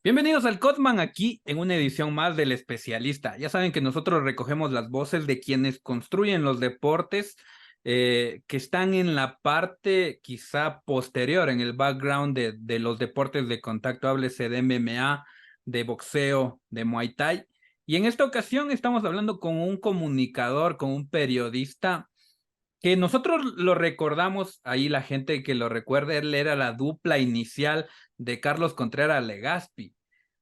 Bienvenidos al Codman, aquí en una edición más del Especialista. Ya saben que nosotros recogemos las voces de quienes construyen los deportes que están en la parte quizá posterior, en el background de los deportes de contacto, háblese de MMA, de boxeo, de Muay Thai. Y en esta ocasión estamos hablando con un comunicador, con un periodista que nosotros lo recordamos, ahí la gente que lo recuerda, él era la dupla inicial de Carlos Contreras Legaspi,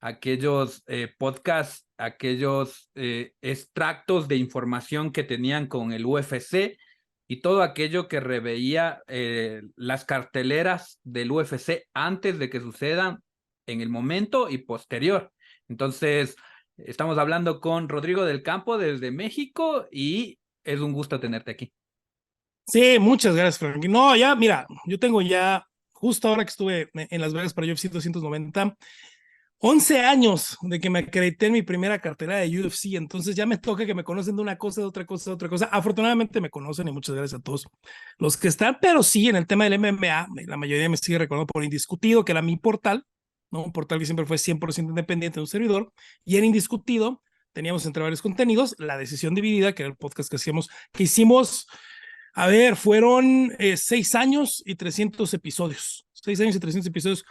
aquellos podcasts, aquellos extractos de información que tenían con el UFC y todo aquello que reveía las carteleras del UFC antes de que sucedan, en el momento y posterior. Entonces, estamos hablando con Rodrigo del Campo desde México y es un gusto tenerte aquí. Sí, muchas gracias, Frank. No, ya, mira, yo tengo ya, justo ahora que estuve en Las Vegas para UFC 290, 11 años de que me acredité en mi primera cartera de UFC, entonces ya me toca que me conocen de una cosa, de otra cosa, de otra cosa. Afortunadamente me conocen y muchas gracias a todos los que están, pero sí, en el tema del MMA, la mayoría me sigue recordando por Indiscutido, que era mi portal, ¿no? Un portal que siempre fue 100% independiente de un servidor, y en Indiscutido teníamos entre varios contenidos La Decisión Dividida, que era el podcast que hicimos. A ver, fueron 6 años y 300 episodios. 6 años y 300 episodios,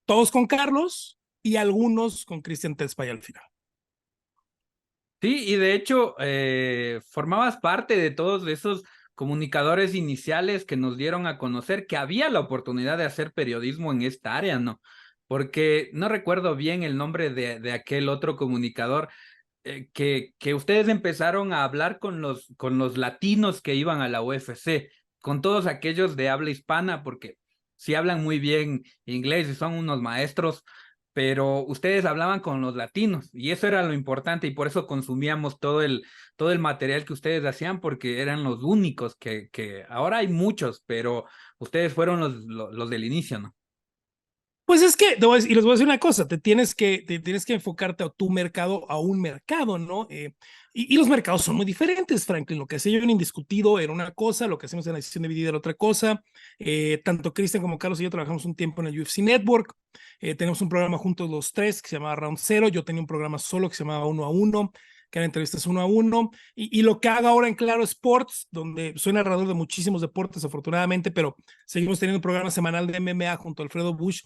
todos con Carlos y algunos con Cristian Tespay al final. Sí, y de hecho, formabas parte de todos esos comunicadores iniciales que nos dieron a conocer que había la oportunidad de hacer periodismo en esta área, ¿no? Porque no recuerdo bien el nombre de aquel otro comunicador, que ustedes empezaron a hablar con los latinos que iban a la UFC, con todos aquellos de habla hispana, porque sí hablan muy bien inglés y son unos maestros, pero ustedes hablaban con los latinos y eso era lo importante y por eso consumíamos todo el material que ustedes hacían porque eran los únicos que ahora hay muchos, pero ustedes fueron los del inicio, ¿no? Pues es que, y les voy a decir una cosa, te tienes que enfocarte a tu mercado, a un mercado, ¿no? Y los mercados son muy diferentes, Franklin. Lo que hacía yo en Indiscutido era una cosa, lo que hacemos en la decisión dividida era otra cosa. Tanto Cristian como Carlos y yo trabajamos un tiempo en el UFC Network. Tenemos un programa juntos los tres que se llamaba Round Zero. Yo tenía un programa solo que se llamaba Uno a Uno, que eran entrevistas uno a uno, y lo que hago ahora en Claro Sports, donde soy narrador de muchísimos deportes, afortunadamente, pero seguimos teniendo un programa semanal de MMA junto a Alfredo Bush.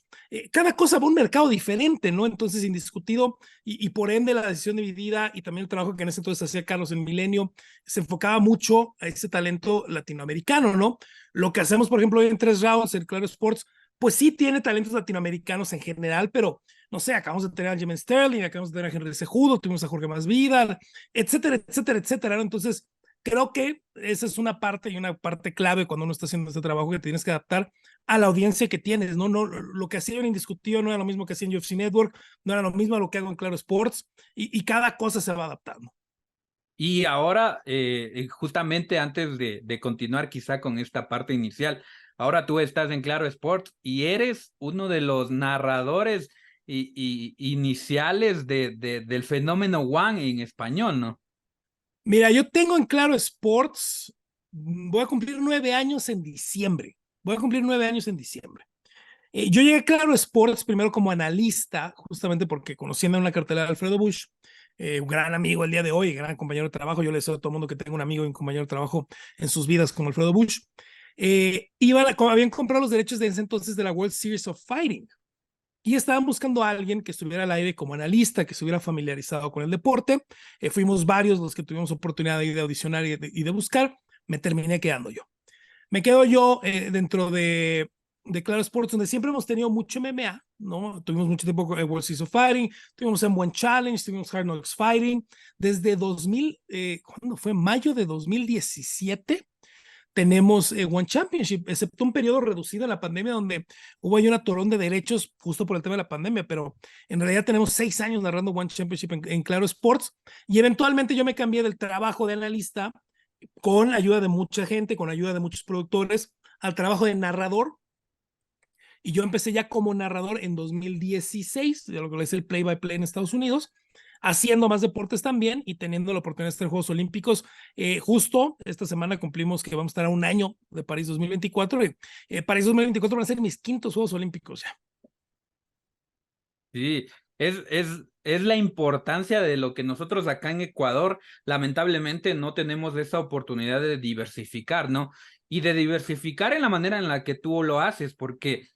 Cada cosa va a un mercado diferente, ¿no? Entonces, Indiscutido, y por ende la decisión dividida y también el trabajo que en ese entonces hacía Carlos en Milenio, se enfocaba mucho a ese talento latinoamericano, ¿no? Lo que hacemos, por ejemplo, hoy en 3 Rounds, en Claro Sports, pues sí tiene talentos latinoamericanos en general, pero no sé, acabamos de tener a Jim Sterling, acabamos de tener a Henry Cejudo, tuvimos a Jorge Masvidal, etcétera, etcétera, etcétera, ¿no? Entonces, creo que esa es una parte y una parte clave cuando uno está haciendo este trabajo, que tienes que adaptar a la audiencia que tienes, ¿no? No, lo que hacía en Indiscutido no era lo mismo que hacía en UFC Network, no era lo mismo lo que hago en Claro Sports, y cada cosa se va adaptando. Y ahora, justamente antes de continuar quizá con esta parte inicial, ahora tú estás en Claro Sports y eres uno de los narradores iniciales del fenómeno One en español, ¿no? Mira, yo tengo en Claro Sports, voy a cumplir 9 años en diciembre. Voy a cumplir 9 años en diciembre. Yo llegué a Claro Sports primero como analista, justamente porque conociendo en la cartelera de Alfredo Bush, un gran amigo el día de hoy, gran compañero de trabajo. Yo le deseo a todo el mundo que tenga un amigo y un compañero de trabajo en sus vidas como Alfredo Bush. Habían comprado los derechos de ese entonces de la World Series of Fighting y estaban buscando a alguien que estuviera al aire como analista, que estuviera familiarizado con el deporte. Fuimos varios los que tuvimos oportunidad de audicionar y de buscar. Me terminé quedando yo. Me quedo yo dentro de Claro Sports, donde siempre hemos tenido mucho MMA, ¿no? Tuvimos mucho tiempo en World Series of Fighting, tuvimos en One Challenge, tuvimos Hard Knocks Fighting. Desde 2000, ¿cuándo fue? Mayo de 2017 tenemos One Championship, excepto un periodo reducido en la pandemia donde hubo ahí un atorón de derechos justo por el tema de la pandemia, pero en realidad tenemos 6 años narrando One Championship en Claro Sports, y eventualmente yo me cambié del trabajo de analista con ayuda de mucha gente, con ayuda de muchos productores, al trabajo de narrador. Y yo empecé ya como narrador en 2016, de lo que es el play-by-play en Estados Unidos, haciendo más deportes también y teniendo la oportunidad de estar en Juegos Olímpicos. Justo esta semana cumplimos que vamos a estar a un año de París 2024. París 2024 van a ser mis quintos Juegos Olímpicos ya. Sí, Es la importancia de lo que nosotros acá en Ecuador, lamentablemente, no tenemos esa oportunidad de diversificar, ¿no? Y de diversificar en la manera en la que tú lo haces, porque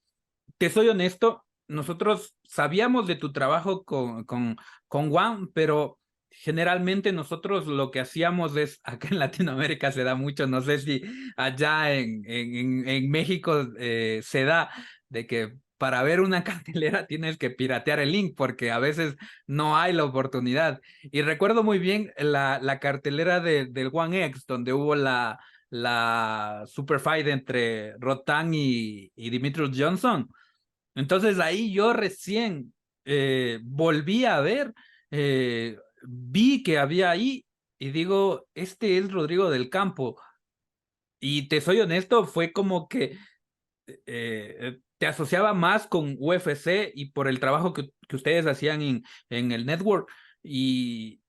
te soy honesto, nosotros sabíamos de tu trabajo con Juan, pero generalmente nosotros lo que hacíamos es, acá en Latinoamérica se da mucho, no sé si allá en México se da, de que para ver una cartelera tienes que piratear el link porque a veces no hay la oportunidad. Y recuerdo muy bien la cartelera del One X, donde hubo la super fight entre Rotan y Demetrius Johnson. Entonces ahí yo recién volví a ver, vi que había ahí y digo, este es Rodrigo del Campo. Y te soy honesto, fue como que te asociaba más con UFC y por el trabajo que ustedes hacían en el network. Y,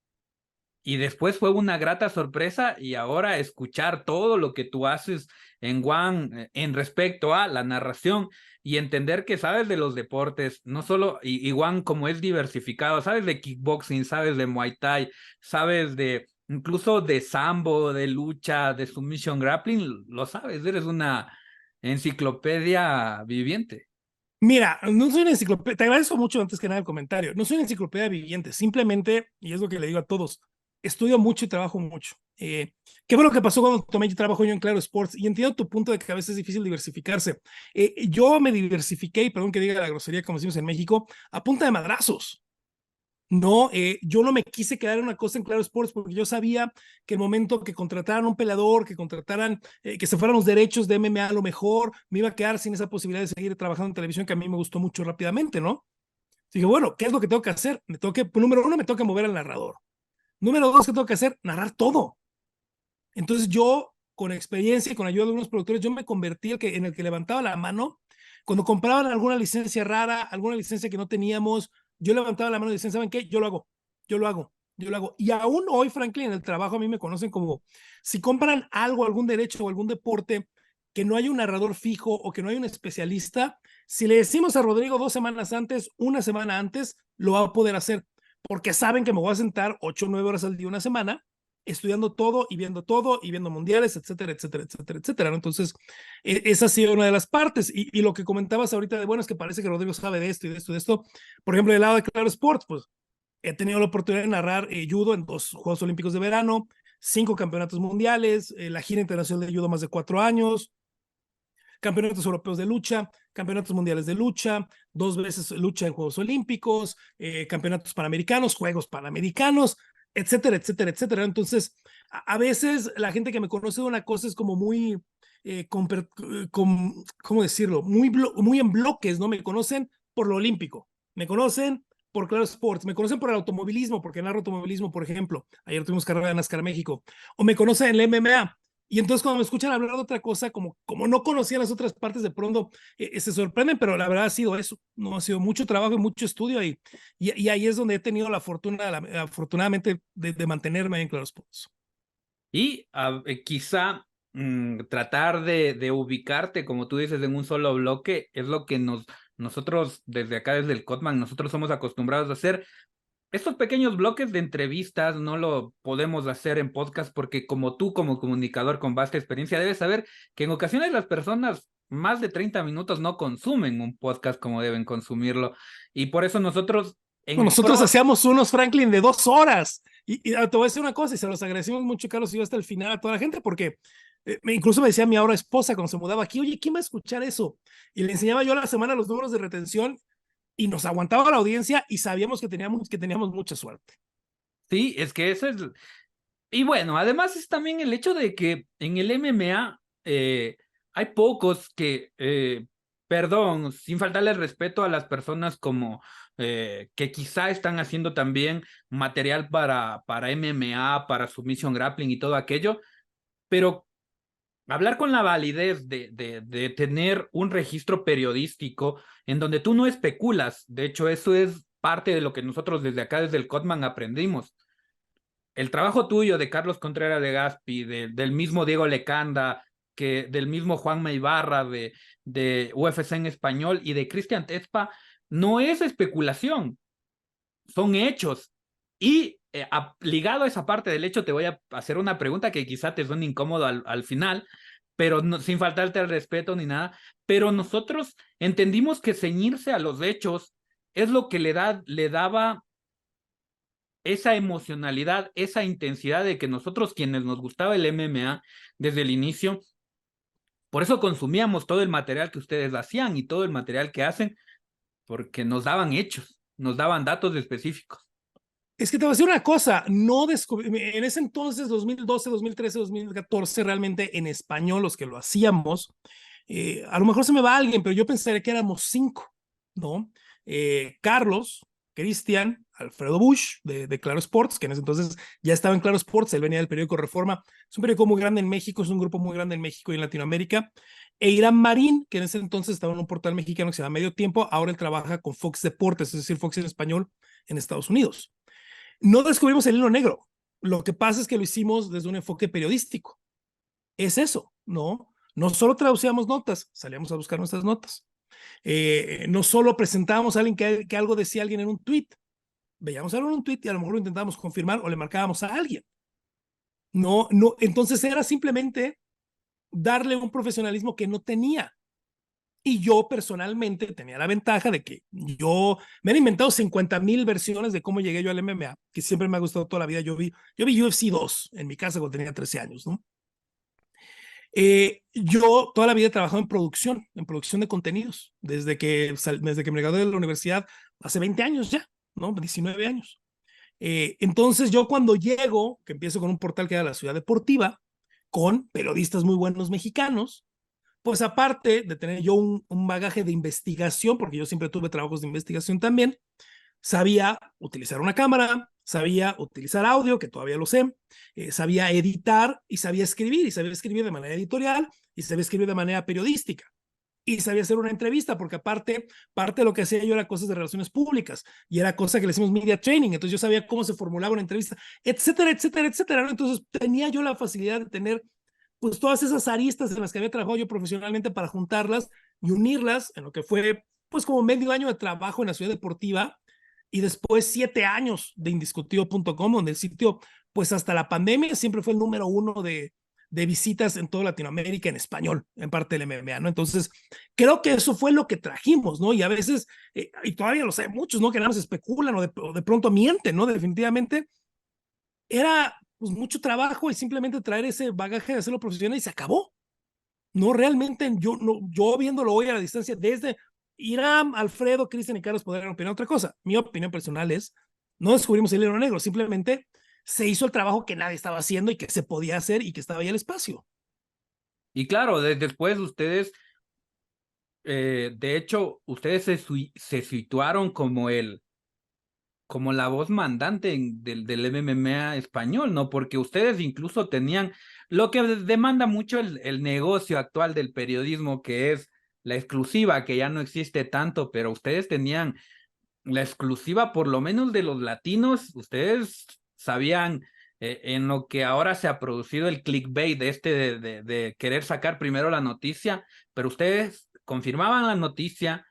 y después fue una grata sorpresa y ahora escuchar todo lo que tú haces en One en respecto a la narración y entender que sabes de los deportes, no solo, y One como es diversificado, sabes de kickboxing, sabes de Muay Thai, sabes de incluso de sambo, de lucha, de submission grappling, lo sabes, eres una enciclopedia viviente. Mira, no soy una enciclopedia, te agradezco mucho antes que nada el comentario, no soy una enciclopedia viviente, simplemente, y es lo que le digo a todos, estudio mucho y trabajo mucho. ¿Qué fue lo que pasó cuando tomé trabajo yo en Claro Sports? Y entiendo tu punto de que a veces es difícil diversificarse. Yo me diversifiqué, y perdón que diga la grosería como decimos en México, a punta de madrazos. No, yo no me quise quedar en una cosa en Claro Sports porque yo sabía que el momento que contrataran un peleador, que contrataran, que se fueran los derechos de MMA a lo mejor, me iba a quedar sin esa posibilidad de seguir trabajando en televisión que a mí me gustó mucho rápidamente, ¿no? Dije, bueno, ¿qué es lo que tengo que hacer? Me tengo que, número uno, me tengo que mover al narrador. Número dos, ¿qué tengo que hacer? Narrar todo. Entonces yo, con experiencia y con ayuda de algunos productores, yo me convertí en el que levantaba la mano. Cuando compraban alguna licencia rara, alguna licencia que no teníamos, yo levantaba la mano y decían, ¿saben qué? Yo lo hago, yo lo hago, yo lo hago. Y aún hoy, Franklin, en el trabajo a mí me conocen como, si compran algo, algún derecho o algún deporte, que no hay un narrador fijo o que no hay un especialista, si le decimos a Rodrigo 2 semanas antes, una semana antes, lo va a poder hacer, porque saben que me voy a sentar 8 o 9 horas al día una semana estudiando todo y viendo mundiales, etcétera, etcétera, etcétera, etcétera, ¿no? Entonces, esa ha sido una de las partes. Y lo que comentabas ahorita de, bueno, es que parece que Rodrigo sabe de esto y de esto y de esto. Por ejemplo, del lado de Claro Sports, pues he tenido la oportunidad de narrar judo en 2 Juegos Olímpicos de verano, 5 campeonatos mundiales, la gira internacional de judo más de 4 años, campeonatos europeos de lucha, campeonatos mundiales de lucha, 2 veces lucha en Juegos Olímpicos, campeonatos panamericanos, Juegos Panamericanos, etcétera, etcétera, etcétera. Entonces, a veces la gente que me conoce de una cosa es como muy, ¿cómo decirlo? Muy en bloques, ¿no? Me conocen por lo olímpico, me conocen por Claro Sports, me conocen por el automovilismo, porque narro automovilismo, por ejemplo. Ayer tuvimos carrera de NASCAR México. O me conocen en el MMA. Y entonces cuando me escuchan hablar de otra cosa, como no conocían las otras partes, de pronto se sorprenden, pero la verdad ha sido eso, no ha sido mucho trabajo y mucho estudio y ahí es donde he tenido la fortuna, afortunadamente, de mantenerme en Claro Sports. Y quizá tratar de ubicarte, como tú dices, en un solo bloque, es lo que nosotros desde acá, desde el Cotman, nosotros somos acostumbrados a hacer. Estos pequeños bloques de entrevistas no lo podemos hacer en podcast porque como tú, como comunicador con vasta experiencia, debes saber que en ocasiones las personas más de 30 minutos no consumen un podcast como deben consumirlo. Y por eso nosotros Bueno, en nosotros pro... hacíamos unos Franklin de 2 horas y te voy a decir una cosa y se los agradecimos mucho, Carlos, y yo hasta el final a toda la gente porque incluso me decía mi ahora esposa cuando se mudaba aquí, oye, ¿quién va a escuchar eso? Y le enseñaba yo a la semana los números de retención y nos aguantaba la audiencia y sabíamos que teníamos mucha suerte. Sí, es que eso es... Y bueno, además es también el hecho de que en el MMA hay pocos que, perdón, sin faltarle el respeto a las personas como que quizá están haciendo también material para MMA, para Submission Grappling y todo aquello, pero hablar con la validez de tener un registro periodístico en donde tú no especulas, de hecho eso es parte de lo que nosotros desde acá, desde el Cotman, aprendimos el trabajo tuyo de Carlos Contreras de Gaspi, del mismo Diego Lecanda, que del mismo Juanma Ibarra de UFC en español y de Cristian Tespa, no es especulación. son hechos. Y ligado a esa parte del hecho, te voy a hacer una pregunta que quizá te suene incómodo al final, pero no, sin faltarte al respeto ni nada. Pero nosotros entendimos que ceñirse a los hechos es lo que le daba esa emocionalidad, esa intensidad de que nosotros quienes nos gustaba el MMA desde el inicio, por eso consumíamos todo el material que ustedes hacían y todo el material que hacen, porque nos daban hechos, nos daban datos específicos. Es que te voy a decir una cosa, no en ese entonces, 2012, 2013, 2014, realmente en español, los que lo hacíamos, a lo mejor se me va alguien, pero yo pensaría que éramos 5, ¿no? Carlos, Cristian, Alfredo Bush, de Claro Sports, que en ese entonces ya estaba en Claro Sports, él venía del periódico Reforma, es un periódico muy grande en México, es un grupo muy grande en México y en Latinoamérica, e Irán Marín, que en ese entonces estaba en un portal mexicano que se llama Medio Tiempo, ahora él trabaja con Fox Deportes, es decir, Fox en español en Estados Unidos. No descubrimos el hilo negro. Lo que pasa es que lo hicimos desde un enfoque periodístico. Es eso, ¿no? No solo traducíamos notas, salíamos a buscar nuestras notas. No solo presentábamos a alguien que algo decía alguien en un tweet. Veíamos algo en un tweet y a lo mejor lo intentábamos confirmar o le marcábamos a alguien. No, no, entonces era simplemente darle un profesionalismo que no tenía. Y yo personalmente tenía la ventaja de que yo me han inventado 50,000 versiones de cómo llegué yo al MMA, que siempre me ha gustado toda la vida. Yo vi UFC 2 en mi casa cuando tenía 13 años, ¿no? Yo toda la vida he trabajado en producción de contenidos, desde que me gradué de la universidad hace 20 años ya, ¿no? 19 años. Entonces yo cuando llego, que empiezo con un portal que era La Ciudad Deportiva, con periodistas muy buenos mexicanos, pues aparte de tener yo un bagaje de investigación, porque yo siempre tuve trabajos de investigación también, sabía utilizar una cámara, sabía utilizar audio, que todavía lo sé, sabía editar y sabía escribir de manera editorial y sabía escribir de manera periodística. Y sabía hacer una entrevista, porque aparte, parte de lo que hacía yo era cosas de relaciones públicas y era cosa que le hicimos media training. Entonces yo sabía cómo se formulaba una entrevista, etcétera, etcétera, etcétera, ¿no? Entonces tenía yo la facilidad de tener pues todas esas aristas en las que había trabajado yo profesionalmente para juntarlas y unirlas en lo que fue pues como medio año de trabajo en la Ciudad Deportiva y después 7 años de indiscutido.com, donde el sitio pues hasta la pandemia siempre fue el número 1 de visitas en toda Latinoamérica en español, en parte del MMA, ¿no? Entonces, creo que eso fue lo que trajimos, ¿no? Y a veces, y todavía lo sé, muchos, ¿no? Que nada más especulan o de pronto mienten, ¿no? Definitivamente, era pues mucho trabajo y simplemente traer ese bagaje de hacerlo profesional y se acabó. No, realmente yo viéndolo hoy a la distancia, desde Irán, Alfredo, Cristian y Carlos podrían opinar otra cosa. Mi opinión personal es, no descubrimos el hilo negro, simplemente se hizo el trabajo que nadie estaba haciendo y que se podía hacer y que estaba ahí el espacio. Y claro, después ustedes, de hecho, ustedes se situaron como la voz mandante del MMA español, ¿no? Porque ustedes incluso tenían lo que demanda mucho el negocio actual del periodismo, que es la exclusiva, que ya no existe tanto, pero ustedes tenían la exclusiva, por lo menos de los latinos. Ustedes sabían en lo que ahora se ha producido el clickbait de querer sacar primero la noticia, pero ustedes confirmaban la noticia,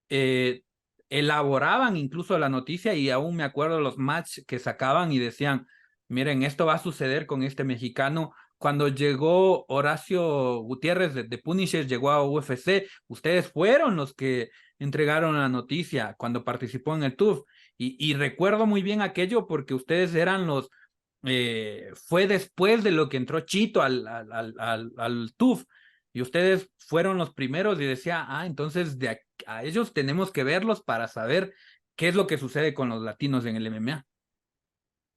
eh, elaboraban incluso la noticia, y aún me acuerdo los matches que sacaban y decían, miren, esto va a suceder con este mexicano. Cuando llegó Horacio Gutiérrez de Punisher, llegó a UFC, ustedes fueron los que entregaron la noticia cuando participó en el TUF. Y recuerdo muy bien aquello porque ustedes eran fue después de lo que entró Chito al TUF, y ustedes fueron los primeros, y decía, entonces a ellos tenemos que verlos para saber qué es lo que sucede con los latinos en el MMA.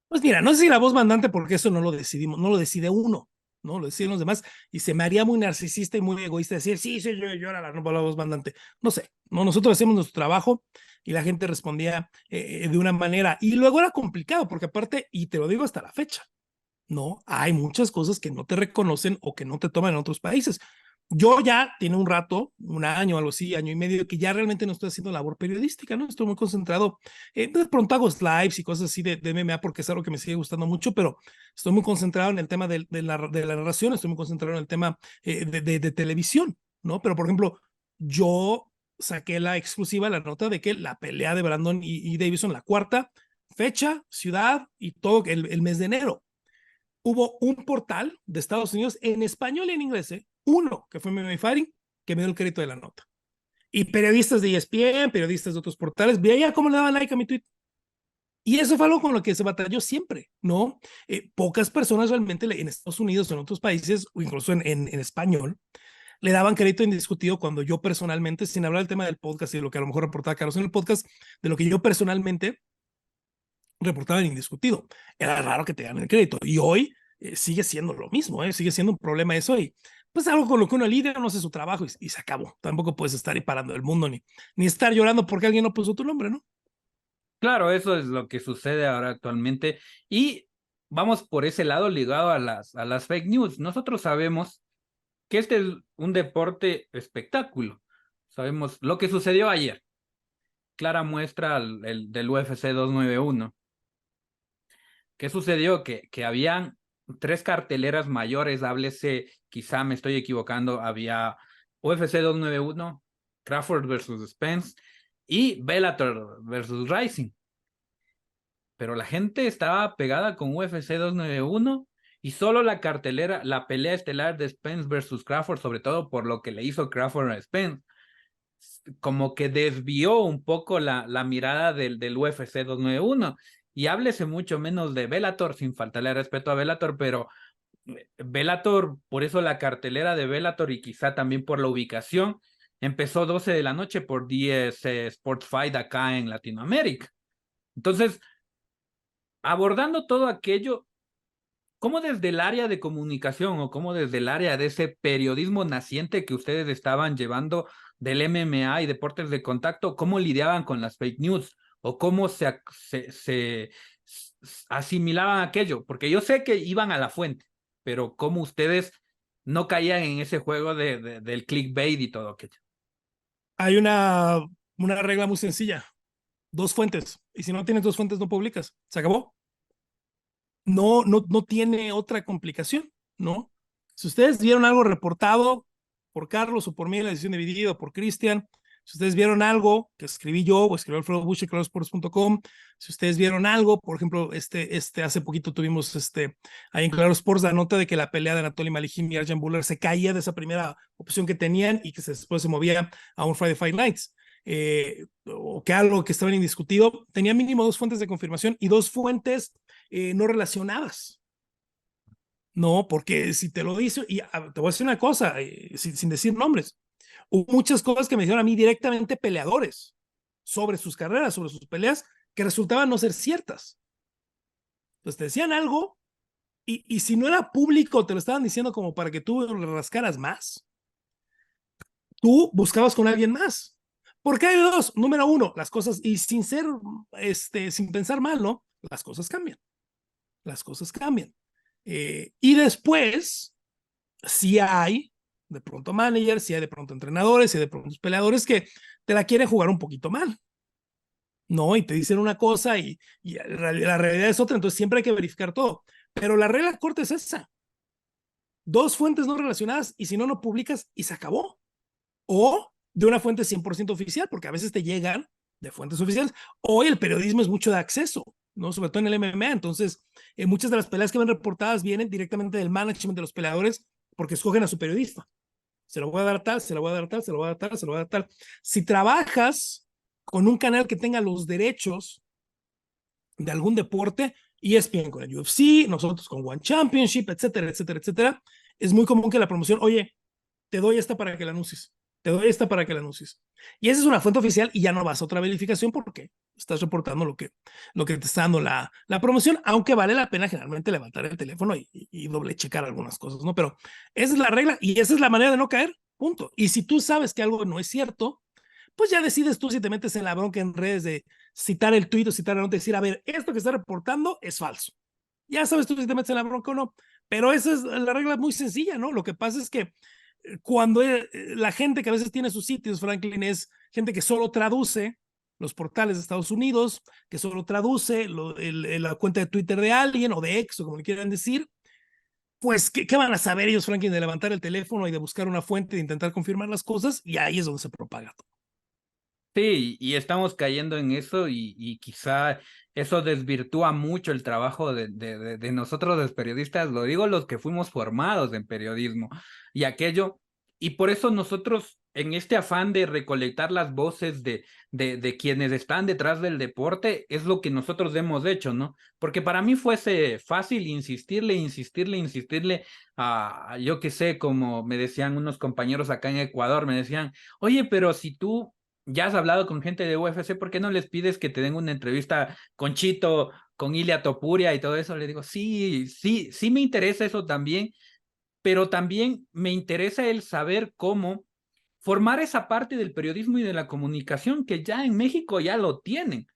Pues mira, no sé si la voz mandante, porque eso no lo decidimos, no lo decide uno, ¿no? Lo deciden los demás, y se me haría muy narcisista y muy egoísta decir, sí, sí, yo era la voz mandante. No sé, no, nosotros hacemos nuestro trabajo y la gente respondía de una manera, y luego era complicado, porque aparte, y te lo digo hasta la fecha, ¿no? Hay muchas cosas que no te reconocen o que no te toman en otros países. Yo ya tiene un rato, un año, algo así, año y medio, que ya realmente no estoy haciendo labor periodística, ¿no? Estoy muy concentrado. De pronto hago lives y cosas así de MMA porque es algo que me sigue gustando mucho, pero estoy muy concentrado en el tema de la narración, estoy muy concentrado en el tema de televisión, ¿no? Pero, por ejemplo, yo saqué la exclusiva, la nota de que la pelea de Brandon y Davison, la cuarta, fecha, ciudad y todo el mes de enero. Hubo un portal de Estados Unidos en español y en inglés, uno, que fue MMA Fighting, que me dio el crédito de la nota. Y periodistas de ESPN, periodistas de otros portales, veía cómo le daban like a mi tweet. Y eso fue algo con lo que se batalló siempre, ¿no? Pocas personas realmente en Estados Unidos o en otros países, o incluso en español, le daban crédito indiscutido cuando yo personalmente, sin hablar del tema del podcast y de lo que a lo mejor reportaba Carlos en el podcast, de lo que yo personalmente reportaba en indiscutido. Era raro que te dan el crédito. Y hoy sigue siendo lo mismo, sigue siendo un problema eso. Y pues algo con lo que uno lidia, no hace su trabajo y se acabó. Tampoco puedes estar ahí parando el mundo ni estar llorando porque alguien no puso tu nombre, ¿no? Claro, eso es lo que sucede ahora actualmente. Y vamos por ese lado ligado a las fake news. Nosotros sabemos que este es un deporte espectáculo. Sabemos lo que sucedió ayer. Clara muestra del UFC 291. ¿Qué sucedió? Que habían tres carteleras mayores, háblese, quizá me estoy equivocando, había UFC 291, Crawford versus Spence y Bellator versus Rising. Pero la gente estaba pegada con UFC 291 y solo la cartelera, la pelea estelar de Spence versus Crawford, sobre todo por lo que le hizo Crawford a Spence, como que desvió un poco la mirada del UFC 291. Y háblese mucho menos de Bellator, sin faltarle respeto a Bellator, pero Bellator, por eso la cartelera de Bellator y quizá también por la ubicación, empezó 12 de la noche por 10 Sports Fight acá en Latinoamérica. Entonces, abordando todo aquello, ¿cómo desde el área de comunicación o cómo desde el área de ese periodismo naciente que ustedes estaban llevando del MMA y deportes de contacto, cómo lidiaban con las fake news o cómo se asimilaban aquello? Porque yo sé que iban a la fuente, pero cómo ustedes no caían en ese juego del clickbait y todo aquello. Hay una regla muy sencilla, dos fuentes. Y si no tienes dos fuentes, no publicas. Se acabó. No tiene otra complicación, ¿no? Si ustedes vieron algo reportado por Carlos o por mí en la edición dividida o por Cristian, si ustedes vieron algo que escribí yo o escribió Alfredo Bush en clarosports.com, si ustedes vieron algo, por ejemplo, hace poquito tuvimos ahí en Claro Sports la nota de que la pelea de Anatoly Malygin y Arjan Buller se caía de esa primera opción que tenían y que después se movía a un Friday Fight Nights. O que algo que estaba indiscutido, tenía mínimo dos fuentes de confirmación y dos fuentes no relacionadas. No, porque si te lo dice, y te voy a decir una cosa, sin decir nombres, hubo muchas cosas que me dijeron a mí directamente peleadores sobre sus carreras, sobre sus peleas, que resultaban no ser ciertas. Entonces te decían algo y si no era público, te lo estaban diciendo como para que tú le rascaras más. Tú buscabas con alguien más. Porque hay dos. Número uno, las cosas, y sin pensar mal, ¿no? Las cosas cambian. Las cosas cambian. Y después, si hay de pronto managers, si hay de pronto entrenadores, si hay de pronto peleadores que te la quieren jugar un poquito mal, ¿no? Y te dicen una cosa y la realidad es otra, entonces siempre hay que verificar todo. Pero la regla corta es esa. Dos fuentes no relacionadas y si no, no publicas y se acabó. O de una fuente 100% oficial, porque a veces te llegan de fuentes oficiales. Hoy el periodismo es mucho de acceso, ¿no? Sobre todo en el MMA. Entonces, muchas de las peleas que ven reportadas vienen directamente del management de los peleadores porque escogen a su periodista. Se lo voy a dar tal, se lo voy a dar tal, se lo voy a dar tal, se lo voy a dar tal. Si trabajas con un canal que tenga los derechos de algún deporte, ESPN con el UFC, nosotros con One Championship, etcétera, etcétera, etcétera, es muy común que la promoción, oye, te doy esta para que la anuncies, te doy esta para que la anuncies. Y esa es una fuente oficial y ya no vas a otra verificación porque estás reportando lo que te está dando la promoción, aunque vale la pena generalmente levantar el teléfono y doble checar algunas cosas, ¿no? Pero esa es la regla y esa es la manera de no caer, punto. Y si tú sabes que algo no es cierto, pues ya decides tú si te metes en la bronca en redes de citar el tuit o citar la nota y decir, a ver, esto que está reportando es falso. Ya sabes tú si te metes en la bronca o no. Pero esa es la regla muy sencilla, ¿no? Lo que pasa es que cuando la gente que a veces tiene sus sitios, Franklin, es gente que solo traduce los portales de Estados Unidos, que solo traduce la cuenta de Twitter de alguien o de X o como le quieran decir, pues, ¿qué van a saber ellos, Franklin, de levantar el teléfono y de buscar una fuente, de intentar confirmar las cosas? Y ahí es donde se propaga todo. Sí, y estamos cayendo en eso y quizá eso desvirtúa mucho el trabajo de nosotros los periodistas, lo digo los que fuimos formados en periodismo y aquello, y por eso nosotros en este afán de recolectar las voces de quienes están detrás del deporte, es lo que nosotros hemos hecho, ¿no? Porque para mí fuese fácil insistirle a, yo qué sé, como me decían unos compañeros acá en Ecuador, me decían, oye, pero si tú ya has hablado con gente de UFC, ¿por qué no les pides que te den una entrevista con Chito, con Ilia Topuria y todo eso? Le digo, sí me interesa eso también, pero también me interesa el saber cómo formar esa parte del periodismo y de la comunicación que ya en México ya lo tienen,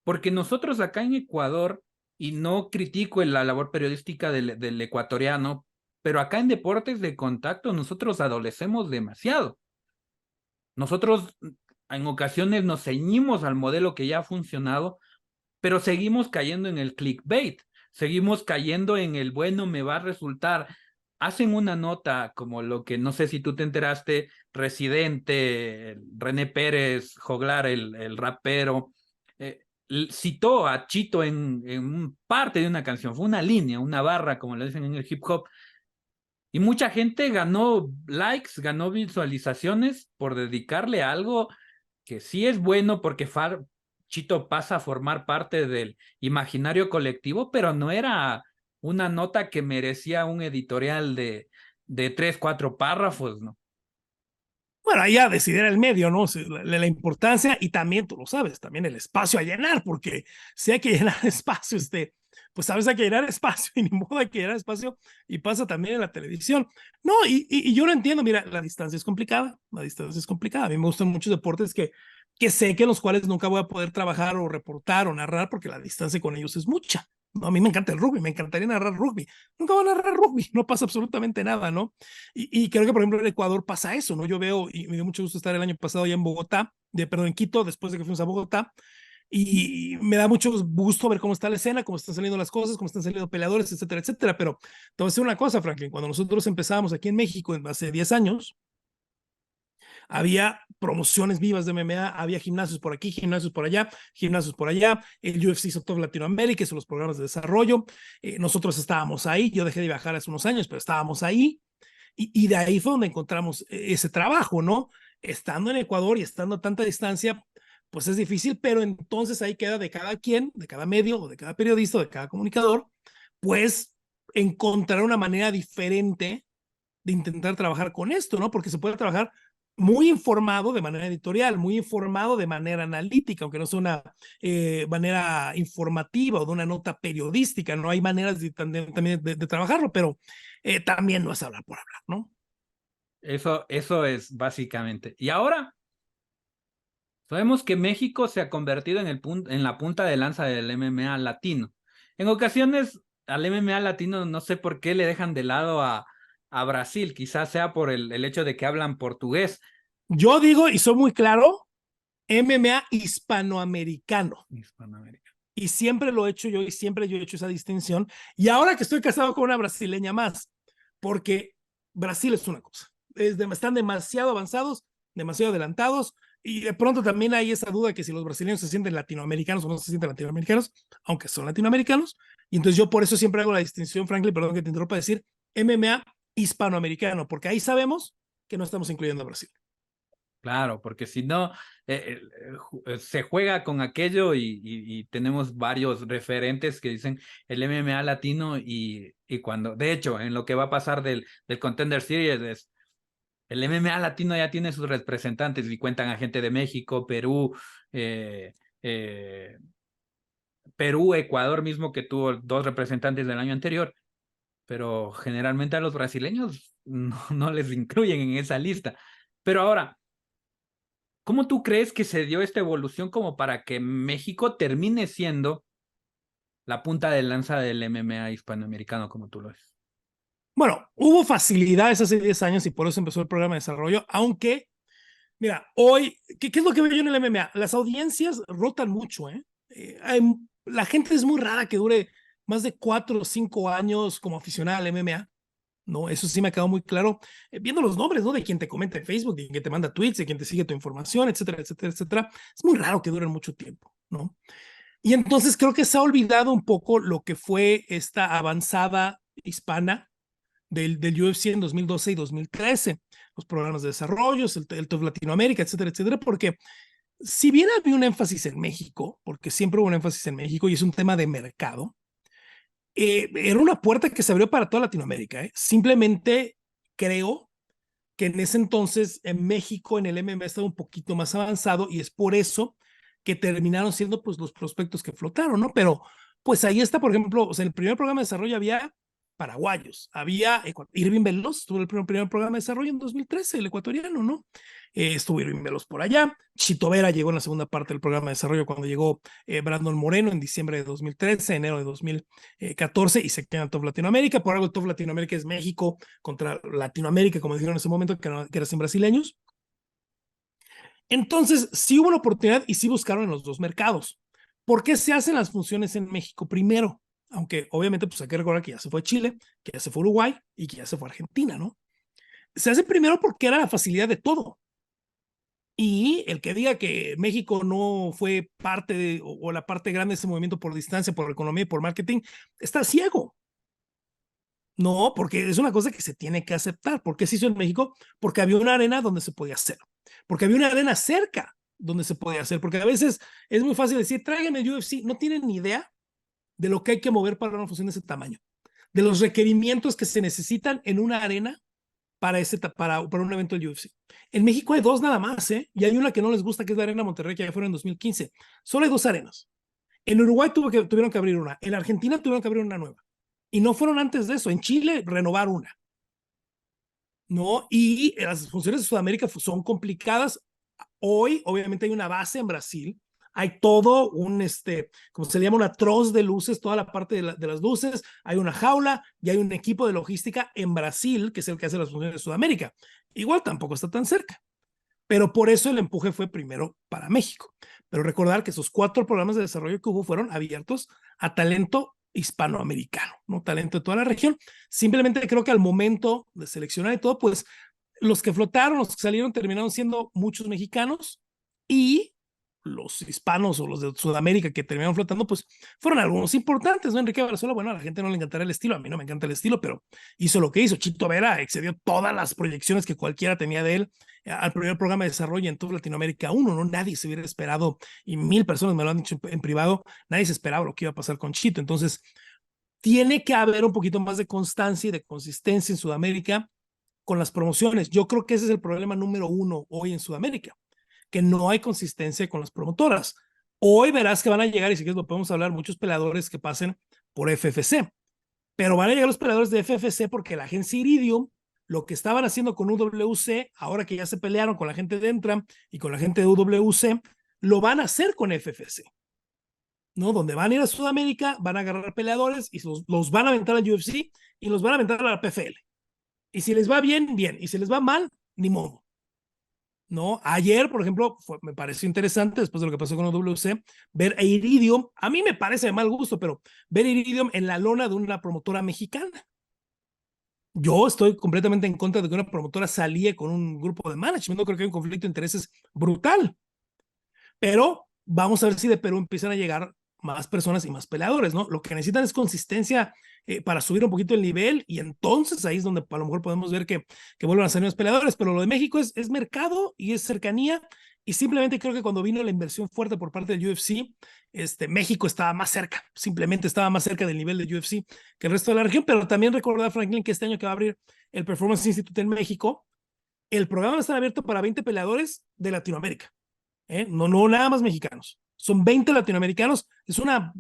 porque nosotros acá en Ecuador, y no critico la labor periodística del ecuatoriano, pero acá en deportes de contacto nosotros adolecemos demasiado. Nosotros en ocasiones nos ceñimos al modelo que ya ha funcionado, pero seguimos cayendo en el clickbait, seguimos cayendo en el bueno, me va a resultar. Hacen una nota como lo que no sé si tú te enteraste, Residente, René Pérez, Joglar, el rapero, citó a Chito en parte de una canción, fue una línea, una barra, como le dicen en el hip hop, y mucha gente ganó likes, ganó visualizaciones por dedicarle a algo que sí es bueno porque Chito pasa a formar parte del imaginario colectivo, pero no era una nota que merecía un editorial de 3, 4 párrafos, ¿no? Bueno, ahí ya decidir el medio, ¿no? La importancia y también, tú lo sabes, también el espacio a llenar, porque si hay que llenar espacio, pues sabes, hay que llenar espacio y ni modo hay que llenar espacio y pasa también en la televisión. No, y yo lo entiendo, mira, la distancia es complicada, la distancia es complicada. A mí me gustan muchos deportes que sé que en los cuales nunca voy a poder trabajar o reportar o narrar porque la distancia con ellos es mucha. No, a mí me encanta el rugby, me encantaría narrar rugby. Nunca voy a narrar rugby, no pasa absolutamente nada, ¿no? Y creo que, por ejemplo, en Ecuador pasa eso, ¿no? Yo veo, y me dio mucho gusto estar el año pasado ya en Bogotá, perdón, en Quito, después de que fuimos a Bogotá, y me da mucho gusto ver cómo está la escena, cómo están saliendo las cosas, cómo están saliendo peleadores, etcétera, etcétera. Pero te voy a decir una cosa, Franklin, cuando nosotros empezábamos aquí en México hace 10 años, había promociones vivas de MMA, había gimnasios por aquí, gimnasios por allá, gimnasios por allá, el UFC hizo todo Latinoamérica, hizo los programas de desarrollo, nosotros estábamos ahí, yo dejé de viajar hace unos años, pero estábamos ahí, y de ahí fue donde encontramos ese trabajo, ¿no? Estando en Ecuador y estando a tanta distancia, pues es difícil, pero entonces ahí queda de cada quien, de cada medio, o de cada periodista, o de cada comunicador, pues encontrar una manera diferente de intentar trabajar con esto, ¿no? Porque se puede trabajar muy informado de manera editorial, muy informado de manera analítica, aunque no sea una manera informativa o de una nota periodística, ¿no? Hay maneras también de trabajarlo, pero también no es hablar por hablar, ¿no? Eso es básicamente. Y ahora sabemos que México se ha convertido en la punta de lanza del MMA latino. En ocasiones al MMA latino no sé por qué le dejan de lado a Brasil, quizás sea por el hecho de que hablan portugués. Yo digo, y soy muy claro, MMA hispanoamericano. Hispanoamérica. Y siempre lo he hecho yo y siempre yo he hecho esa distinción. Y ahora que estoy casado con una brasileña más, porque Brasil es una cosa, están demasiado avanzados, demasiado adelantados, y de pronto también hay esa duda que si los brasileños se sienten latinoamericanos o no se sienten latinoamericanos, aunque son latinoamericanos. Y entonces yo por eso siempre hago la distinción, Franklin, perdón que te interrumpa, decir MMA hispanoamericano, porque ahí sabemos que no estamos incluyendo a Brasil. Claro, porque si no, se juega con aquello y tenemos varios referentes que dicen el MMA latino y cuando, de hecho, en lo que va a pasar del Contender Series es el MMA latino ya tiene sus representantes y cuentan a gente de México, Perú, eh, eh, Perú, Ecuador mismo que tuvo 2 representantes del año anterior, pero generalmente a los brasileños no les incluyen en esa lista. Pero ahora, ¿cómo tú crees que se dio esta evolución como para que México termine siendo la punta de lanza del MMA hispanoamericano como tú lo ves? Bueno, hubo facilidades hace 10 años y por eso empezó el programa de desarrollo, aunque, mira, hoy, ¿qué es lo que veo yo en el MMA? Las audiencias rotan mucho, ¿eh? La gente es muy rara que dure más de 4 o 5 años como aficionada al MMA. ¿no? Eso sí me ha quedado muy claro, viendo los nombres, ¿no? De quien te comenta en Facebook, de quien te manda tweets, de quien te sigue tu información, etcétera, etcétera, etcétera. Es muy raro que duren mucho tiempo, ¿no? Y entonces creo que se ha olvidado un poco lo que fue esta avanzada hispana del UFC en 2012 y 2013, los programas de desarrollo, el TOF Latinoamérica, etcétera, etcétera, porque si bien había un énfasis en México, porque siempre hubo un énfasis en México y es un tema de mercado, era una puerta que se abrió para toda Latinoamérica. Simplemente creo que en ese entonces en México en el MMA estaba un poquito más avanzado y es por eso que terminaron siendo pues los prospectos que flotaron, ¿no? Pero pues ahí está, por ejemplo, o sea, en el primer programa de desarrollo había paraguayos, había Irving Veloz, estuvo en el primer programa de desarrollo en 2013, el ecuatoriano, ¿no? Estuvo Irving Veloz por allá, Chito Vera llegó en la segunda parte del programa de desarrollo cuando llegó Brandon Moreno en diciembre de 2013, enero de 2014 y se queda en Top Latinoamérica, por algo el Top Latinoamérica es México contra Latinoamérica, como dijeron en ese momento, que era sin brasileños. Entonces, sí hubo una oportunidad y sí buscaron en los dos mercados. ¿Por qué se hacen las funciones en México primero? Aunque obviamente pues hay que recordar que ya se fue Chile, que ya se fue Uruguay y que ya se fue Argentina, ¿no? Se hace primero porque era la facilidad de todo. Y el que diga que México no fue parte o la parte grande de ese movimiento por distancia, por economía y por marketing, está ciego. No, porque es una cosa que se tiene que aceptar. ¿Por qué se hizo en México? Porque había una arena donde se podía hacer. Porque había una arena cerca donde se podía hacer. Porque a veces es muy fácil decir, tráiganme el UFC. No tienen ni idea de lo que hay que mover para una función de ese tamaño. De los requerimientos que se necesitan en una arena para un evento del UFC. En México hay dos nada más, ¿eh? Y hay una que no les gusta, que es la Arena Monterrey, que ya fueron en 2015. Solo hay dos arenas. En Uruguay tuvieron que abrir una. En Argentina tuvieron que abrir una nueva. Y no fueron antes de eso. En Chile, renovar una. ¿No? Y las funciones de Sudamérica son complicadas. Hoy, obviamente, hay una base en Brasil. Hay todo como se le llama, una troz de luces, toda la parte de las luces. Hay una jaula y hay un equipo de logística en Brasil, que es el que hace las funciones de Sudamérica. Igual tampoco está tan cerca. Pero por eso el empuje fue primero para México. Pero recordar que esos 4 programas de desarrollo que hubo fueron abiertos a talento hispanoamericano, no talento de toda la región. Simplemente creo que al momento de seleccionar y todo, pues los que flotaron, los que salieron, terminaron siendo muchos mexicanos y los hispanos o los de Sudamérica que terminaron flotando, pues fueron algunos importantes, ¿no? Enrique Barzola, bueno, a la gente no le encantará el estilo, a mí no me encanta el estilo, pero hizo lo que hizo. Chito Vera excedió todas las proyecciones que cualquiera tenía de él al primer programa de desarrollo en toda Latinoamérica 1, ¿no? Nadie se hubiera esperado, y 1000 personas me lo han dicho en privado, nadie se esperaba lo que iba a pasar con Chito. Entonces, tiene que haber un poquito más de constancia y de consistencia en Sudamérica con las promociones. Yo creo que ese es el problema número 1 hoy en Sudamérica, que no hay consistencia con las promotoras. Hoy verás que van a llegar, y si quieres lo podemos hablar, muchos peleadores que pasen por FFC, pero van a llegar los peleadores de FFC porque la agencia Iridium, lo que estaban haciendo con UWC, ahora que ya se pelearon con la gente de Entram y con la gente de UWC, lo van a hacer con FFC, ¿no? Donde van a ir a Sudamérica, van a agarrar peleadores y los van a aventar al UFC y los van a aventar a la PFL. Y si les va bien, bien. Y si les va mal, ni modo. ¿No? Ayer, por ejemplo, me pareció interesante, después de lo que pasó con el WC, ver a Iridium. A mí me parece de mal gusto, pero ver a Iridium en la lona de una promotora mexicana. Yo estoy completamente en contra de que una promotora salía con un grupo de management. No creo que hay un conflicto de intereses brutal. Pero vamos a ver si de Perú empiezan a llegar más personas y más peleadores, ¿no? Lo que necesitan es consistencia para subir un poquito el nivel y entonces ahí es donde a lo mejor podemos ver que vuelvan a salir los peleadores, pero lo de México es mercado y es cercanía y simplemente creo que cuando vino la inversión fuerte por parte del UFC, México estaba más cerca, simplemente estaba más cerca del nivel del UFC que el resto de la región, pero también recordar, Franklin, que este año que va a abrir el Performance Institute en México, el programa va a estar abierto para 20 peleadores de Latinoamérica. No, no nada más mexicanos. Son 20 latinoamericanos. Es una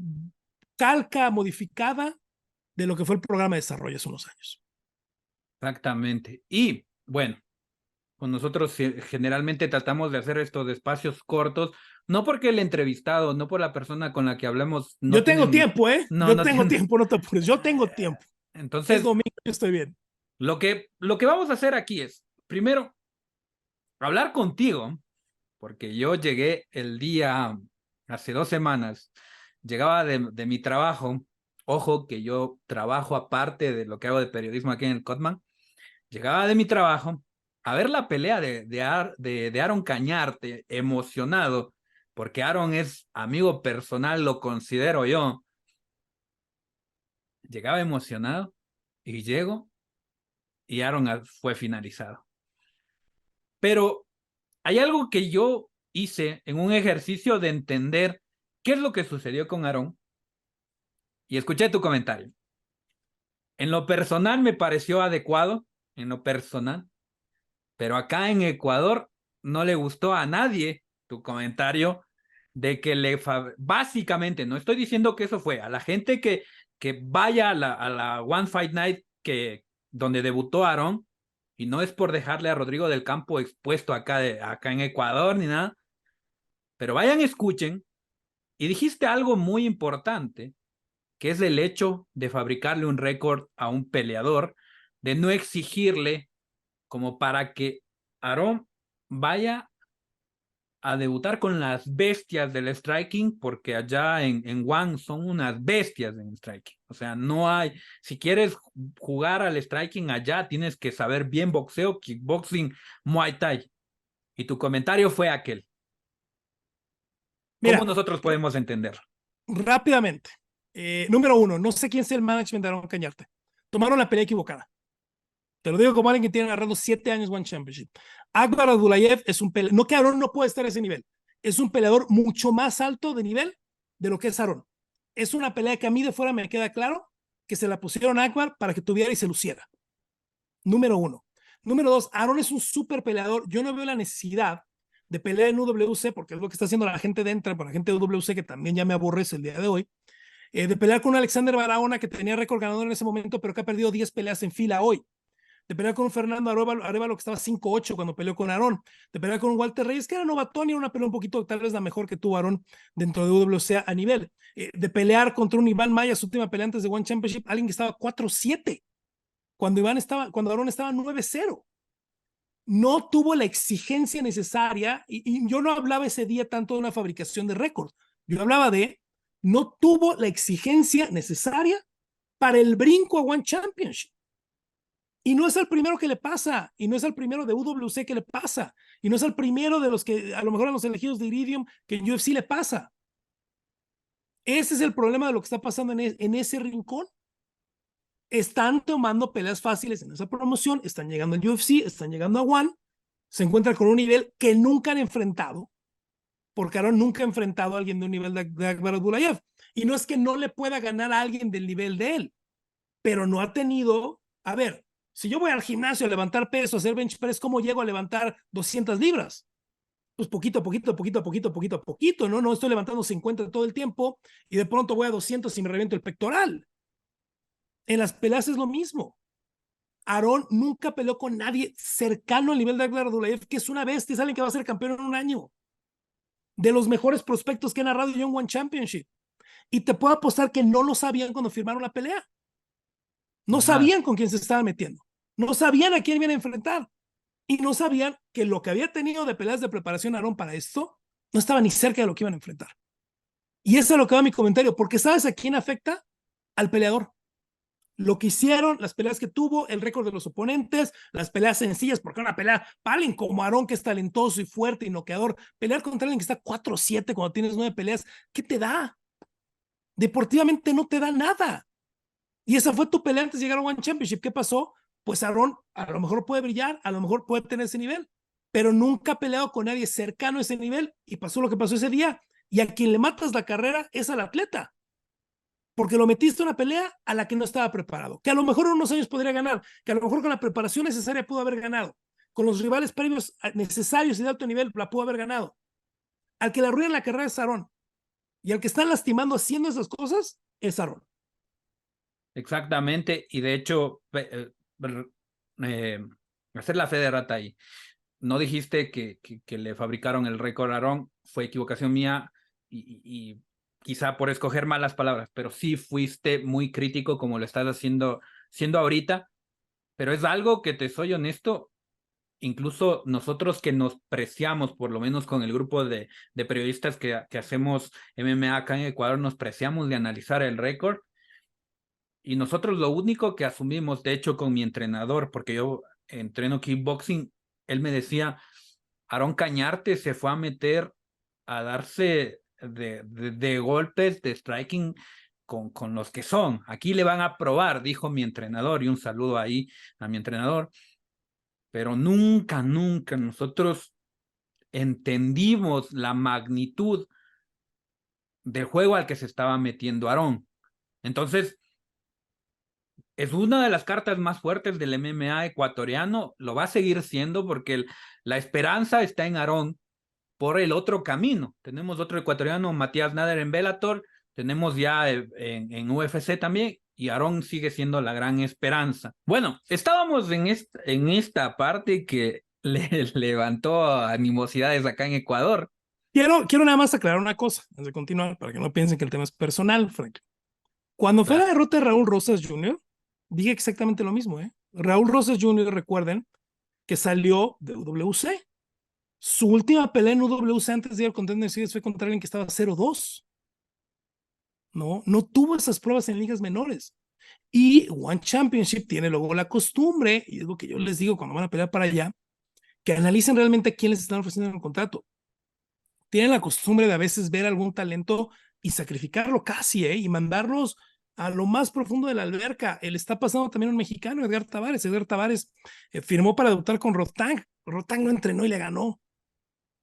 calca modificada de lo que fue el programa de desarrollo hace unos años. Exactamente. Y bueno, con nosotros generalmente tratamos de hacer estos espacios cortos, no porque el entrevistado, no por la persona con la que hablamos, no Yo tengo tienen, tiempo, ¿eh? no, Yo no tengo tienen. tiempo, no te apures. Yo tengo tiempo. Es Entonces, domingo, yo estoy bien. lo que vamos a hacer aquí es, primero, hablar contigo, porque yo llegué el día, hace 2 semanas, llegaba de mi trabajo, ojo que yo trabajo aparte de lo que hago de periodismo aquí en el Cotman, llegaba de mi trabajo a ver la pelea de Aaron Cañarte, emocionado, porque Aaron es amigo personal, lo considero yo. Llegaba emocionado y llego y Aaron fue finalizado. Pero hay algo que yo hice en un ejercicio de entender qué es lo que sucedió con Aaron y escuché tu comentario. En lo personal me pareció adecuado, en lo personal, pero acá en Ecuador no le gustó a nadie tu comentario de que básicamente, no estoy diciendo que eso fue, a la gente que vaya a la One Fight Night donde debutó Aaron, y no es por dejarle a Rodrigo del Campo expuesto acá en Ecuador ni nada, pero vayan, escuchen, y dijiste algo muy importante, que es el hecho de fabricarle un récord a un peleador, de no exigirle como para que Aaron vaya a debutar con las bestias del striking, porque allá en One son unas bestias en striking. O sea, no hay, si quieres jugar al striking allá, tienes que saber bien boxeo, kickboxing, Muay Thai. Y tu comentario fue aquel. ¿Cómo Mira, nosotros podemos entenderlo? rápidamente. Número uno, no sé quién es el management de Aaron Cañarte. Tomaron la pelea equivocada. Te lo digo como alguien que tiene agarrando 7 años One Championship. Akbar Abdullayev es un peleador, no que Aaron no puede estar a ese nivel, es un peleador mucho más alto de nivel de lo que es Aaron. Es una pelea que a mí de fuera me queda claro que se la pusieron a Akbar para que tuviera y se luciera. Número uno. Número dos, Aaron es un súper peleador. Yo no veo la necesidad de pelear en UWC, porque es lo que está haciendo la gente de Entra, por la gente de UWC, que también ya me aborrece el día de hoy, de pelear con un Alexander Barahona que tenía récord ganador en ese momento, pero que ha perdido 10 peleas en fila hoy, de pelear con un Fernando Arevalo que estaba 5-8 cuando peleó con Aaron, de pelear con un Walter Reyes que era novatón y era una pelea un poquito tal vez la mejor que tuvo Aaron dentro de WC a nivel, de pelear contra un Iván Maya, su última pelea antes de One Championship, alguien que estaba 4-7 cuando Aaron estaba 9-0. No tuvo la exigencia necesaria y yo no hablaba ese día tanto de una fabricación de récords, yo hablaba de no tuvo la exigencia necesaria para el brinco a One Championship. Y no es el primero que le pasa, y no es el primero de UWC que le pasa, y no es el primero de los que, a lo mejor a los elegidos de Iridium, que en UFC le pasa. Ese es el problema de lo que está pasando en ese rincón. Están tomando peleas fáciles en esa promoción, están llegando al UFC, están llegando a One, se encuentran con un nivel que nunca han enfrentado, porque Aaron nunca ha enfrentado a alguien de un nivel de Akbar Abdullayev. Y no es que no le pueda ganar a alguien del nivel de él, pero no ha tenido, a ver, si yo voy al gimnasio a levantar peso, a hacer bench press, ¿cómo llego a levantar 200 libras? Pues poquito a poquito, poquito a poquito, poquito a poquito, ¿no? No estoy levantando 50 todo el tiempo y de pronto voy a 200 y me reviento el pectoral. En las peleas es lo mismo. Aaron nunca peleó con nadie cercano al nivel de Akbar Abdullayev, que es una bestia, es alguien que va a ser campeón en un año. De los mejores prospectos que ha narrado yo en One Championship. Y te puedo apostar que no lo sabían cuando firmaron la pelea. No Nada. sabían con quién se estaba metiendo. No sabían a quién iban a enfrentar. Y no sabían que lo que había tenido de peleas de preparación Aaron para esto no estaba ni cerca de lo que iban a enfrentar. Y eso es lo que va mi comentario, porque ¿sabes a quién afecta? Al peleador. Lo que hicieron, las peleas que tuvo, el récord de los oponentes, las peleas sencillas, porque una pelea para alguien como Aaron, que es talentoso y fuerte y noqueador, pelear contra alguien que está 4-7 cuando tienes 9 peleas, ¿qué te da? Deportivamente no te da nada. Y esa fue tu pelea antes de llegar a One Championship. ¿Qué pasó? Pues Aaron a lo mejor puede brillar, a lo mejor puede tener ese nivel, pero nunca ha peleado con nadie cercano a ese nivel y pasó lo que pasó ese día. Y a quien le matas la carrera es al atleta, porque lo metiste en una pelea a la que no estaba preparado, que a lo mejor en unos años podría ganar, que a lo mejor con la preparación necesaria pudo haber ganado, con los rivales previos necesarios y de alto nivel la pudo haber ganado. Al que le arruina la carrera es Aaron, y al que están lastimando haciendo esas cosas es Aaron. Exactamente, y de hecho, eh, hacer la fe de rata ahí. No dijiste que le fabricaron el récord a Aaron, fue equivocación mía y quizá por escoger malas palabras, pero sí fuiste muy crítico como lo estás siendo ahorita, pero es algo que te soy honesto, incluso nosotros que nos preciamos, por lo menos con el grupo de periodistas que hacemos MMA acá en Ecuador, nos preciamos de analizar el récord. Y nosotros lo único que asumimos, de hecho, con mi entrenador, porque yo entreno kickboxing, él me decía, Aarón Cañarte se fue a meter a darse de golpes, de striking con los que son. Aquí le van a probar, dijo mi entrenador, y un saludo ahí a mi entrenador. Pero nunca, nunca nosotros entendimos la magnitud del juego al que se estaba metiendo Aarón. Entonces, es una de las cartas más fuertes del MMA ecuatoriano, lo va a seguir siendo porque la esperanza está en Aarón por el otro camino. Tenemos otro ecuatoriano, Matías Nader en Bellator, tenemos ya en UFC también, y Aarón sigue siendo la gran esperanza. Bueno, estábamos en esta parte que le levantó animosidades acá en Ecuador. Quiero nada más aclarar una cosa antes de continuar, para que no piensen que el tema es personal, Frank. Cuando fue la Claro. derrota de Raúl Rosas Jr., dije exactamente lo mismo, ¿eh? Raúl Rosas Jr., recuerden que salió de UWC. Su última pelea en UWC antes de ir al Contender Series fue contra alguien que estaba 0-2. No tuvo esas pruebas en ligas menores. Y One Championship tiene luego la costumbre, y es lo que yo les digo cuando van a pelear para allá, que analicen realmente a quién les están ofreciendo el contrato. Tienen la costumbre de a veces ver algún talento y sacrificarlo casi, y mandarlos a lo más profundo de la alberca. Le está pasando también a un mexicano, Edgar Tavares. Edgar Tavares firmó para debutar con Rotang. Rotang no entrenó y le ganó.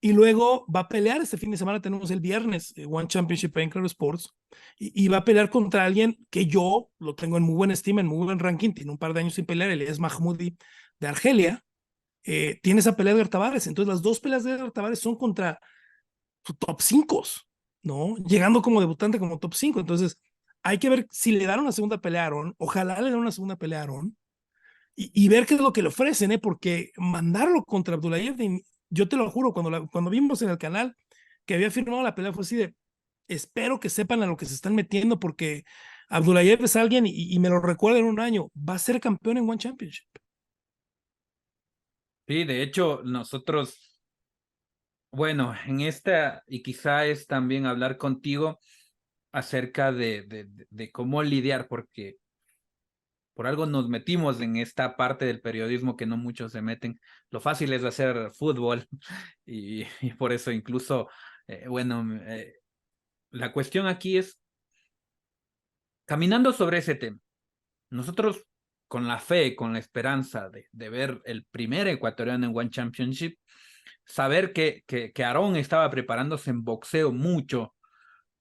Y luego va a pelear este fin de semana, tenemos el viernes, One Championship en Claro Sports, y va a pelear contra alguien que yo lo tengo en muy buena estima, en muy buen ranking, tiene un par de años sin pelear, él es Mahmoudi de Argelia, tiene esa pelea de Edgar Tavares, entonces las dos peleas de Edgar Tavares son contra top 5, ¿no? Llegando como debutante como top 5, entonces hay que ver si le dan una segunda pelea a Aaron, ojalá le den una segunda pelea a Aaron, y ver qué es lo que le ofrecen, porque mandarlo contra Abdullayev, yo te lo juro, cuando vimos en el canal que había firmado la pelea, fue así de, espero que sepan a lo que se están metiendo, porque Abdullayev es alguien, y me lo recuerda en un año, va a ser campeón en One Championship. Sí, de hecho, nosotros, bueno, en esta, y quizá es también hablar contigo acerca de cómo lidiar, porque por algo nos metimos en esta parte del periodismo que no muchos se meten. Lo fácil es hacer fútbol y por eso incluso, bueno, la cuestión aquí es, caminando sobre ese tema, nosotros con la fe, con la esperanza de ver el primer ecuatoriano en One Championship, saber que Aarón estaba preparándose en boxeo mucho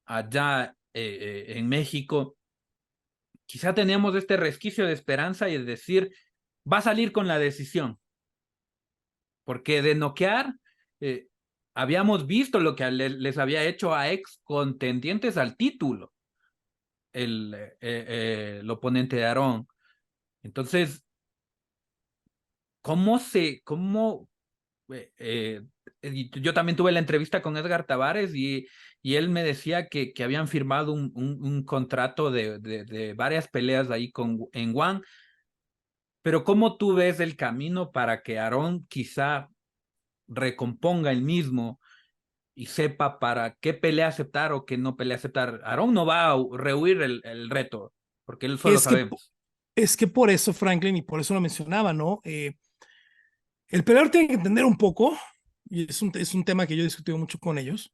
allá en México, quizá teníamos este resquicio de esperanza y es decir, va a salir con la decisión, porque de noquear, eh, habíamos visto lo que les había hecho a ex contendientes al título, el oponente de Aarón. Entonces, cómo yo también tuve la entrevista con Edgar Tavares y él me decía que habían firmado un contrato de varias peleas ahí en One, pero ¿cómo tú ves el camino para que Aarón quizá recomponga el mismo y sepa para qué pelea aceptar o qué no pelea aceptar? Aarón no va a rehuir el reto, porque él solo Es que, sabemos. es que por eso, Franklin, y por eso lo mencionaba, ¿no? El peleador tiene que entender un poco, y es un tema que yo he discutido mucho con ellos,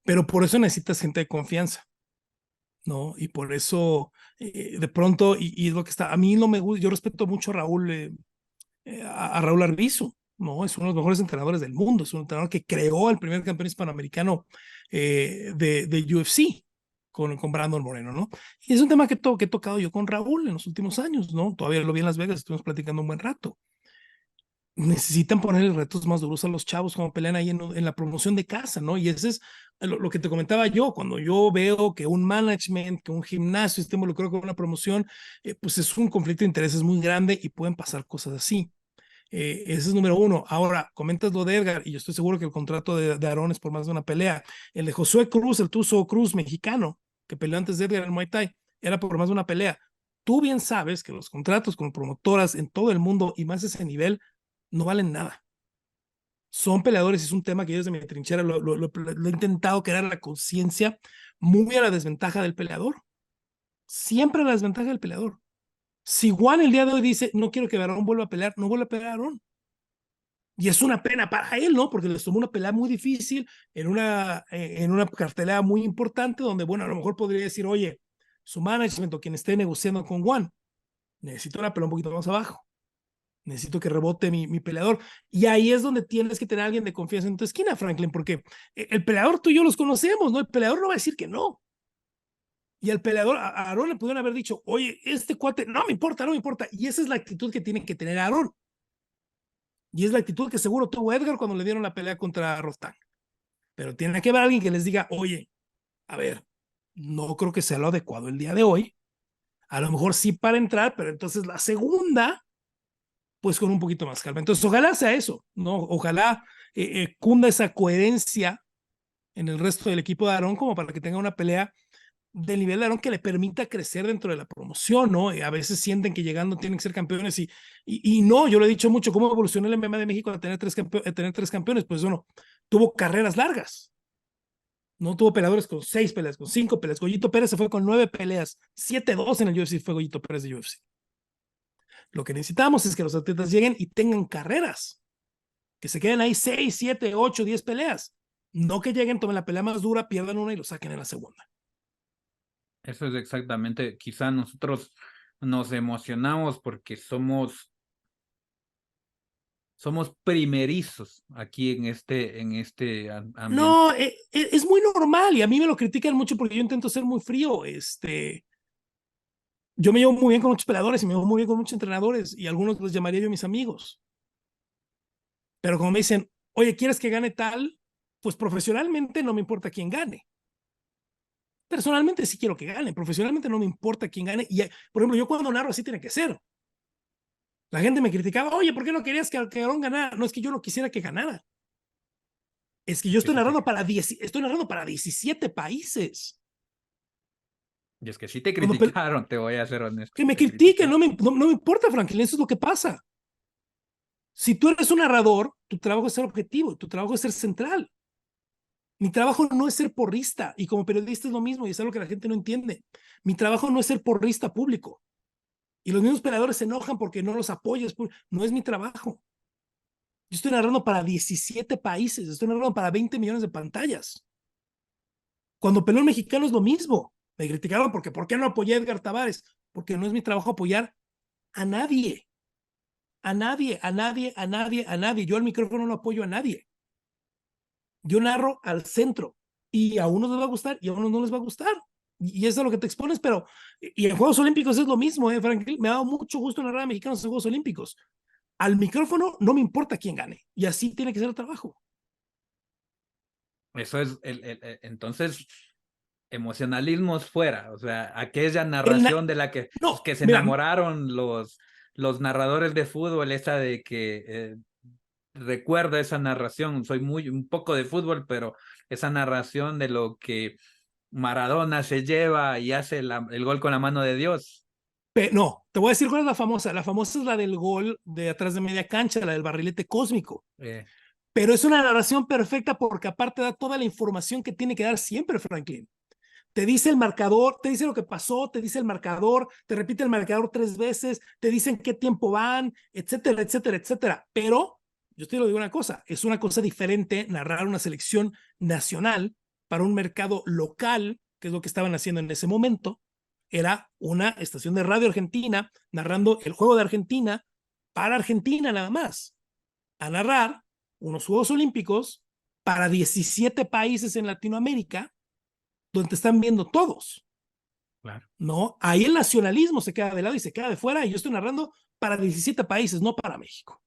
pero por eso necesitas gente de confianza, ¿no? Y por eso, de pronto, y es lo que está, a mí no me gusta, yo respeto mucho a Raúl, a Raúl Arbizu, ¿no? Es uno de los mejores entrenadores del mundo, es un entrenador que creó el primer campeón hispanoamericano de UFC. Con Brandon Moreno, ¿no? Y es un tema que he tocado yo con Raúl en los últimos años, ¿no? Todavía lo vi en Las Vegas, estuvimos platicando un buen rato. Necesitan ponerle retos más duros a los chavos como pelean ahí en la promoción de casa, ¿no? Y ese es lo que te comentaba yo, cuando yo veo que un management, que un gimnasio esté involucrado con una promoción, pues es un conflicto de intereses muy grande y pueden pasar cosas así. Ese es número uno. Ahora, comentas lo de Edgar, y yo estoy seguro que el contrato de Aarón es por más de una pelea. El de Josué Cruz, el Tuzo Cruz mexicano, que peleó antes de Edgar en Muay Thai, era por más de una pelea. Tú bien sabes que los contratos con promotoras en todo el mundo, y más ese nivel, no valen nada. Son peleadores, es un tema que yo desde mi trinchera lo he intentado crear la conciencia muy a la desventaja del peleador. siempre la desventaja del peleador. Si Juan el día de hoy dice, no quiero que Aarón vuelva a pelear, no vuelve a pelear a Aarón. Y es una pena para él, ¿no? Porque les tomó una pelea muy difícil en una cartelera muy importante donde, bueno, a lo mejor podría decir, oye, su management o quien esté negociando con Juan, necesito una pelea un poquito más abajo. Necesito que rebote mi peleador. Y ahí es donde tienes que tener a alguien de confianza en tu esquina, Franklin, porque el peleador tú y yo los conocemos, ¿no? El peleador no va a decir que no. Y al peleador, a Aarón le pudieron haber dicho, oye, este cuate, no me importa, no me importa. Y esa es la actitud que tiene que tener Aarón. Y es la actitud que seguro tuvo Edgar cuando le dieron la pelea contra Rostán. Pero tiene que haber alguien que les diga, oye, a ver, no creo que sea lo adecuado el día de hoy. A lo mejor sí para entrar, pero entonces la segunda, pues con un poquito más calma. Entonces, ojalá sea eso, ¿no? Ojalá cunda esa coherencia en el resto del equipo de Aarón como para que tenga una pelea del nivel de Aarón que le permita crecer dentro de la promoción, ¿no? A veces sienten que llegando tienen que ser campeones y no, yo lo he dicho mucho, ¿cómo evolucionó el MMA de México a tener tres campeones? Pues bueno, tuvo carreras largas, no tuvo peleadores con 6 peleas, con 5 peleas. Goyito Pérez se fue con 9 peleas, 7-2 en el UFC fue Goyito Pérez de UFC. Lo que necesitamos es que los atletas lleguen y tengan carreras, que se queden ahí 6, 7, 8, 10 peleas. No que lleguen, tomen la pelea más dura, pierdan una y lo saquen en la segunda. Eso es exactamente, quizá nosotros nos emocionamos porque somos primerizos aquí en este ambiente. No, es muy normal y a mí me lo critican mucho porque yo intento ser muy frío. Yo me llevo muy bien con muchos peleadores y me llevo muy bien con muchos entrenadores y algunos los llamaría yo mis amigos. Pero como me dicen, oye, ¿quieres que gane tal? Pues profesionalmente no me importa quién gane. Personalmente sí quiero que gane, profesionalmente no me importa quién gane. Y, por ejemplo, yo cuando narro así tiene que ser. La gente me criticaba, oye, ¿por qué no querías que Aarón ganara? No es que yo no quisiera que ganara. Es que yo estoy narrando para 17 países. Y es que sí te Cuando criticaron, te voy a ser honesto, que me te critiquen, criticaron. no me importa, Franklin, eso es lo que pasa. Si tú eres un narrador, tu trabajo es ser objetivo, tu trabajo es ser central. Mi trabajo no es ser porrista y como periodista es lo mismo y es algo que la gente no entiende. Mi trabajo no es ser porrista público y los mismos peleadores se enojan porque no los apoyas. No es mi trabajo. Yo estoy narrando para 17 países, estoy narrando para 20 millones de pantallas. Cuando peleó el mexicano es lo mismo. Me criticaron porque ¿por qué no apoyé a Edgar Tavares? Porque no es mi trabajo apoyar a nadie. A nadie, a nadie, a nadie, a nadie. Yo al micrófono no apoyo a nadie. Yo narro al centro y a unos les va a gustar y a unos no les va a gustar. Y eso es a lo que te expones, pero y en Juegos Olímpicos es lo mismo, Franklin. Me ha dado mucho gusto narrar a mexicanos en Juegos Olímpicos. Al micrófono no me importa quién gane y así tiene que ser el trabajo. Eso es, entonces, emocionalismos fuera, o sea, aquella El narración de la no, que se mira, enamoraron los narradores de fútbol, esa de que recuerda esa narración, soy un poco de fútbol, pero esa narración de lo que Maradona se lleva y hace el gol con la mano de Dios. no, te voy a decir cuál es la famosa. La famosa es la del gol de atrás de media cancha, la del barrilete cósmico. Eh, Pero es una narración perfecta porque aparte da toda la información que tiene que dar siempre Franklin. Te dice el marcador, te dice lo que pasó, te dice el marcador, te repite el marcador 3 veces, te dicen qué tiempo van, etcétera, etcétera, etcétera. Pero yo te lo digo una cosa, es una cosa diferente narrar una selección nacional para un mercado local, que es lo que estaban haciendo en ese momento. Era una estación de radio argentina narrando el juego de Argentina para Argentina nada más. A narrar unos Juegos Olímpicos para 17 países en Latinoamérica donde te están viendo todos. claro. No, ahí el nacionalismo se queda de lado y se queda de fuera y yo estoy narrando para 17 países, no para México.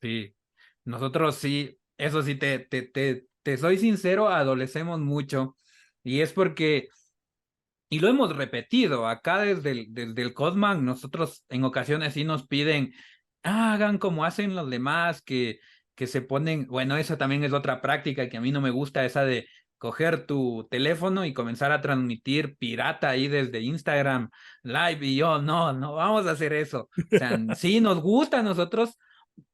Sí, nosotros sí, eso sí, te soy sincero, adolecemos mucho y es porque, y lo hemos repetido, acá desde el Cosman, nosotros en ocasiones sí nos piden, hagan como hacen los demás, que se ponen, bueno, esa también es otra práctica que a mí no me gusta, esa de coger tu teléfono y comenzar a transmitir pirata ahí desde Instagram Live y yo, no, no vamos a hacer eso. O sea, sí nos gusta a nosotros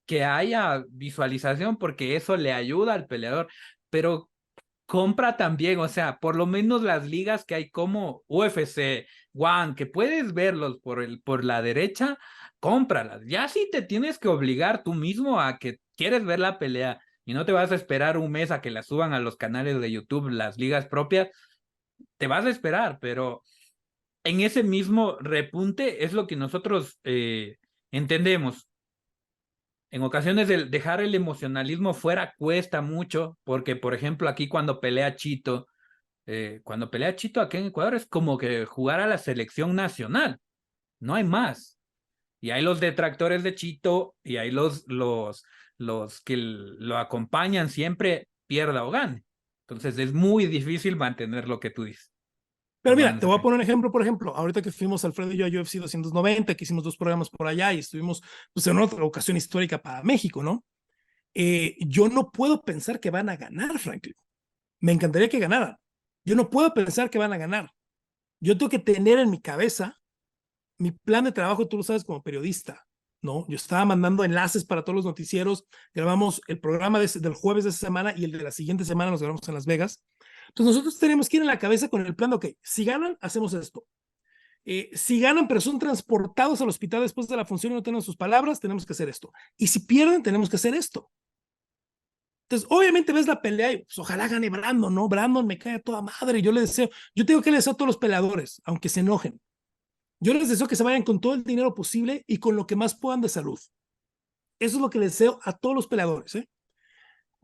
que haya visualización porque eso le ayuda al peleador, pero compra también, o sea, por lo menos las ligas que hay como UFC, One, que puedes verlos por la derecha, cómpralas. Ya si te tienes que obligar tú mismo a que quieres ver la pelea y no te vas a esperar un mes a que la suban a los canales de YouTube, las ligas propias, te vas a esperar, pero en ese mismo repunte es lo que nosotros entendemos. En ocasiones el dejar el emocionalismo fuera cuesta mucho, porque por ejemplo aquí cuando pelea Chito aquí en Ecuador es como que jugar a la selección nacional, no hay más. Y hay los detractores de Chito y hay los que lo acompañan siempre, pierda o gane. Entonces es muy difícil mantener lo que tú dices. Pero Por lo mira, menos te voy a acá. poner un ejemplo, por ejemplo, ahorita que fuimos Alfredo y yo a UFC 290, que hicimos 2 programas por allá y estuvimos pues, en otra ocasión histórica para México, ¿no? Yo no puedo pensar que van a ganar, Franklin. Me encantaría que ganaran. Yo no puedo pensar que van a ganar. Yo tengo que tener en mi cabeza mi plan de trabajo, tú lo sabes como periodista, ¿no? Yo estaba mandando enlaces para todos los noticieros, grabamos el programa del jueves de esa semana y el de la siguiente semana nos grabamos en Las Vegas. Entonces nosotros tenemos que ir en la cabeza con el plan de, ok, si ganan, hacemos esto. Si ganan, pero son transportados al hospital después de la función y no tienen sus palabras, tenemos que hacer esto. Y si pierden, tenemos que hacer esto. Entonces, obviamente ves la pelea y pues, ojalá gane Brandon, ¿no? Brandon me cae a toda madre. Yo le deseo, yo tengo que le deseo a todos los peleadores, aunque se enojen. Yo les deseo que se vayan con todo el dinero posible y con lo que más puedan de salud. Eso es lo que les deseo a todos los peleadores, ¿eh?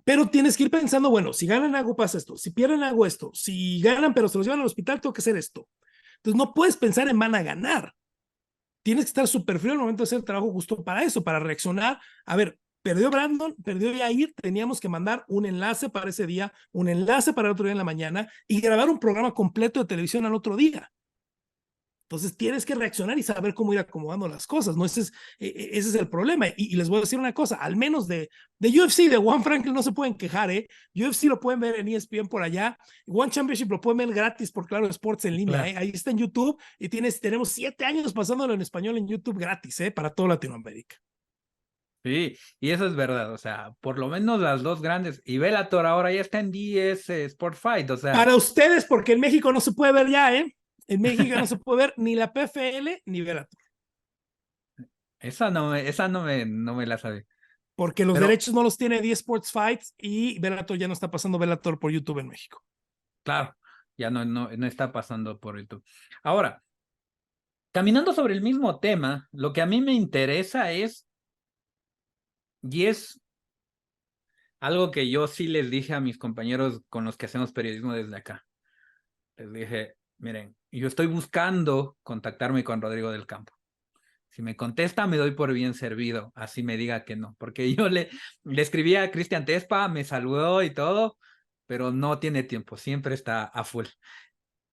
Pero tienes que ir pensando, bueno, si ganan hago pasa esto, si pierden hago esto, si ganan pero se los llevan al hospital tengo que hacer esto. Entonces no puedes pensar en van a ganar. Tienes que estar súper frío al momento de hacer el trabajo justo para eso, para reaccionar. A ver, perdió Brandon, perdió Yair, teníamos que mandar un enlace para ese día, un enlace para el otro día en la mañana y grabar un programa completo de televisión al otro día. Entonces tienes que reaccionar y saber cómo ir acomodando las cosas, ¿no? Ese es el problema. Y les voy a decir una cosa, al menos de UFC, de One Franklin no se pueden quejar, ¿eh? UFC lo pueden ver en ESPN por allá, One Championship lo pueden ver gratis por Claro Sports en línea, Claro. ¿eh? Ahí está en YouTube y tenemos 7 años pasándolo en español en YouTube gratis, ¿eh? Para toda Latinoamérica. Sí, y eso es verdad, o sea, por lo menos las dos grandes, y Bellator ahora ya está en DS Sport Fight, o sea, Para ustedes, porque en México no se puede ver ya, ¿eh? En México no se puede ver ni la PFL ni Bellator. no me la sabía. Porque los Pero derechos no los tiene 10 Sports Fights y Bellator ya no está pasando Bellator por YouTube en México. claro, ya no está pasando por YouTube. Ahora, caminando sobre el mismo tema, lo que a mí me interesa y es algo que yo sí les dije a mis compañeros con los que hacemos periodismo desde acá. Les dije, miren, yo estoy buscando contactarme con Rodrigo del Campo. Si me contesta, me doy por bien servido, así me diga que no, porque yo le escribí a Cristian Tespa, me saludó y todo, pero no tiene tiempo, siempre está a full.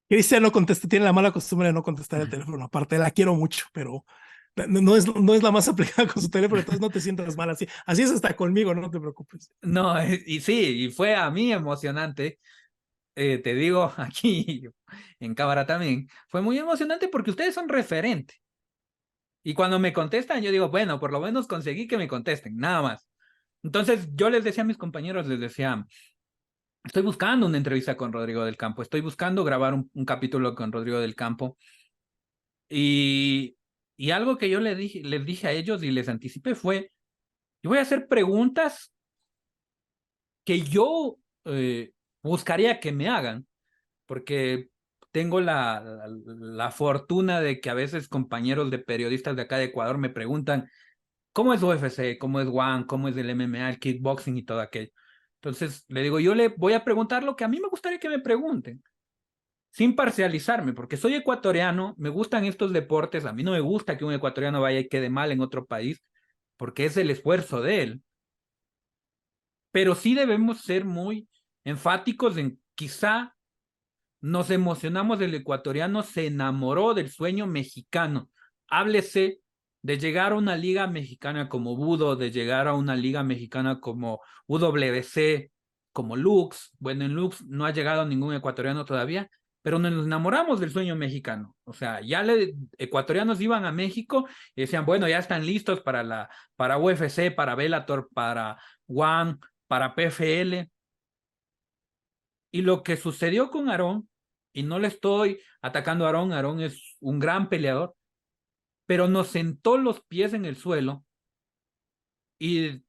Cristian no contesta, tiene la mala costumbre de no contestar el teléfono. Aparte, la quiero mucho, pero no es la más aplicada con su teléfono, entonces no te sientas mal así. Así es hasta conmigo, no te preocupes. No, y sí, y fue a mí emocionante, te digo aquí en cámara también, fue muy emocionante porque ustedes son referente. Y cuando me contestan, yo digo, bueno, por lo menos conseguí que me contesten, nada más. Entonces yo les decía a mis compañeros, les decía, estoy buscando una entrevista con Rodrigo del Campo, estoy buscando grabar un capítulo con Rodrigo del Campo. Y, y algo que yo les dije a ellos y les anticipé fue, yo voy a hacer preguntas que yo buscaría que me hagan, porque tengo la fortuna de que a veces compañeros de periodistas de acá de Ecuador me preguntan, ¿cómo es UFC? ¿Cómo es One? ¿Cómo es el MMA, el kickboxing y todo aquello? Entonces le digo, yo le voy a preguntar lo que a mí me gustaría que me pregunten, sin parcializarme, porque soy ecuatoriano, me gustan estos deportes, a mí no me gusta que un ecuatoriano vaya y quede mal en otro país, porque es el esfuerzo de él, pero sí debemos ser muy enfáticos en quizá nos emocionamos del ecuatoriano, se enamoró del sueño mexicano. Háblese de llegar a una liga mexicana como Budo, de llegar a una liga mexicana como UWC, como Lux. Bueno, en Lux no ha llegado ningún ecuatoriano todavía, pero nos enamoramos del sueño mexicano. O sea, ecuatorianos iban a México y decían, bueno, ya están listos para UFC, para Bellator, para One, para PFL Y lo que sucedió con Aarón, y no le estoy atacando a Aarón, Aarón es un gran peleador, pero nos sentó los pies en el suelo y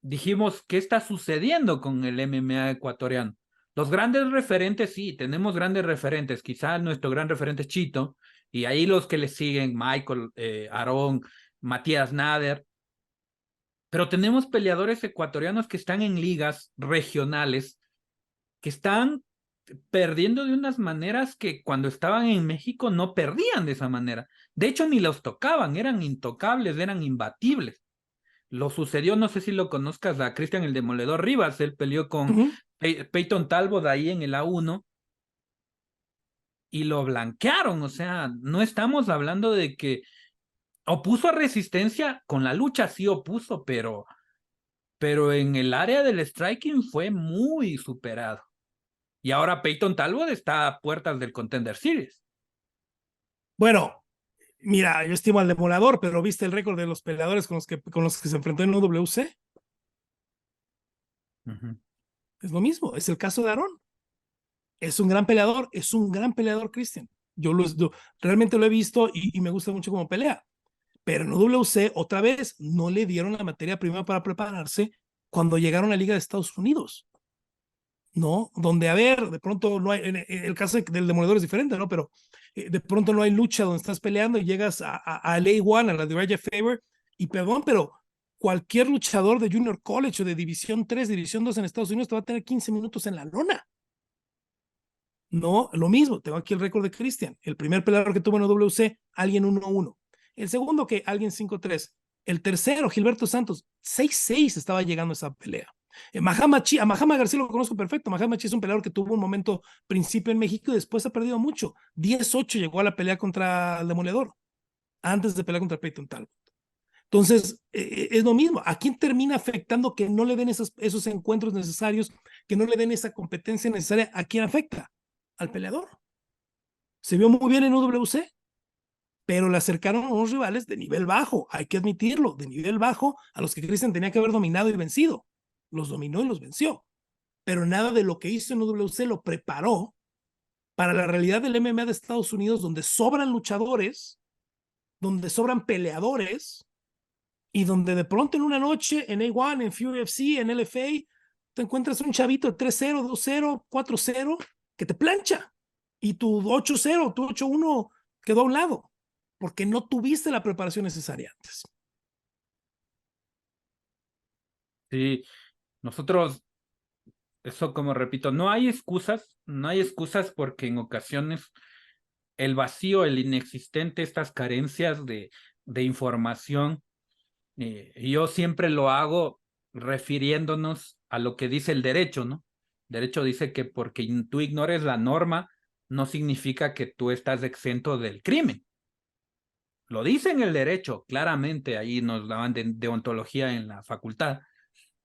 dijimos, ¿qué está sucediendo con el MMA ecuatoriano? Los grandes referentes, sí, tenemos grandes referentes, quizás nuestro gran referente es Chito, y ahí los que le siguen, Michael, Aarón, Matías Nader, pero tenemos peleadores ecuatorianos que están en ligas regionales, que están perdiendo de unas maneras que cuando estaban en México no perdían de esa manera. De hecho, ni los tocaban, eran intocables, eran imbatibles. Lo sucedió, no sé si lo conozcas, a Cristian el Demoledor Rivas, él peleó con Peyton Talbot ahí en el A1 y lo blanquearon, o sea, no estamos hablando de que opuso resistencia, con la lucha sí opuso, pero en el área del striking fue muy superado. Y ahora Peyton Talbot está a puertas del Contender Series. Bueno, mira, yo estimo al Demoledor, pero ¿viste el récord de los peleadores con los que se enfrentó en UWC? Es lo mismo, es el caso de Aarón. Es un gran peleador, Cristian. Yo realmente lo he visto y me gusta mucho cómo pelea. Pero en UWC, otra vez, no le dieron la materia prima para prepararse cuando llegaron a la Liga de Estados Unidos. ¿No? Donde, a ver, de pronto no hay, en el caso del Demoledor es diferente, ¿no? Pero de pronto no hay lucha donde estás peleando y llegas a LA1, a la de Uriah Faber, y perdón, pero cualquier luchador de Junior College o de División 3, División 2 en Estados Unidos te va a tener 15 minutos en la lona. No, lo mismo, tengo aquí el récord de Christian. El primer peleador que tuvo en WC, alguien 1-1. El segundo que alguien 5-3. El tercero, Gilberto Santos, 6-6 estaba llegando a esa pelea. A Mahama García lo conozco perfecto. Mahama Chi es un peleador que tuvo un momento principio en México y después ha perdido mucho. 10-8 llegó a la pelea contra el Demoledor, antes de pelear contra Peyton Talbot. Entonces, es lo mismo. ¿A quién termina afectando que no le den esos encuentros necesarios, que no le den esa competencia necesaria? ¿A quién afecta? Al peleador. Se vio muy bien en UWC, pero le acercaron a unos rivales de nivel bajo, hay que admitirlo, de nivel bajo, a los que Christian tenía que haber dominado y vencido. Los dominó y los venció. Pero nada de lo que hizo en UWC lo preparó para la realidad del MMA de Estados Unidos, donde sobran luchadores, donde sobran peleadores, y donde de pronto en una noche, en A1, en Fury FC, en LFA, te encuentras un chavito de 3-0, 2-0, 4-0, que te plancha. Y tu 8-0, tu 8-1 quedó a un lado, porque no tuviste la preparación necesaria antes. Sí, nosotros, eso como repito, no hay excusas porque en ocasiones el vacío, el inexistente, estas carencias de información, yo siempre lo hago refiriéndonos a lo que dice el derecho, ¿no? El derecho dice que porque tú ignores la norma, no significa que tú estás exento del crimen. Lo dice en el derecho, claramente, ahí nos daban de ontología en la facultad,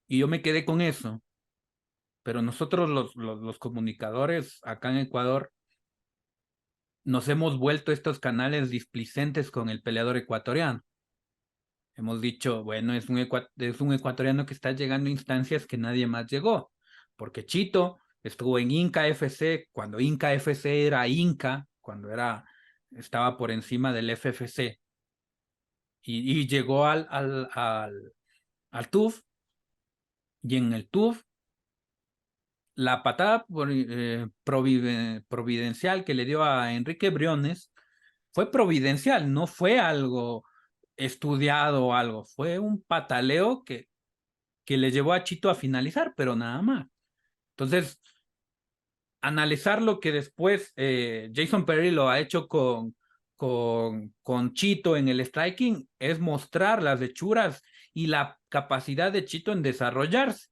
y yo me quedé con eso. Pero nosotros los comunicadores acá en Ecuador nos hemos vuelto estos canales displicentes con el peleador ecuatoriano. Hemos dicho, bueno, es un ecuatoriano que está llegando a instancias que nadie más llegó, porque Chito estuvo en Inca FC, cuando Inca FC era Inca, estaba por encima del FFC, y llegó al TUF, y en el TUF la patada providencial que le dio a Enrique Briones fue providencial, no fue algo estudiado o algo, fue un pataleo que le llevó a Chito a finalizar, pero nada más. Entonces, analizar lo que después Jason Perry lo ha hecho con Chito en el striking es mostrar las hechuras y la capacidad de Chito en desarrollarse.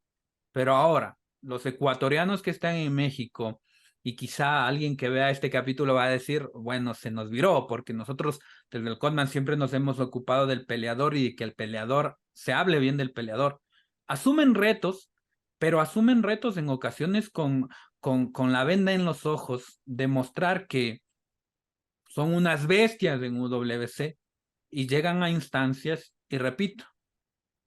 Pero ahora, los ecuatorianos que están en México, y quizá alguien que vea este capítulo va a decir, bueno, se nos viró, porque nosotros desde el Codman siempre nos hemos ocupado del peleador y de que el peleador se hable bien del peleador. Asumen retos, pero asumen retos en ocasiones con la venda en los ojos, demostrar que son unas bestias en UWC y llegan a instancias, y repito,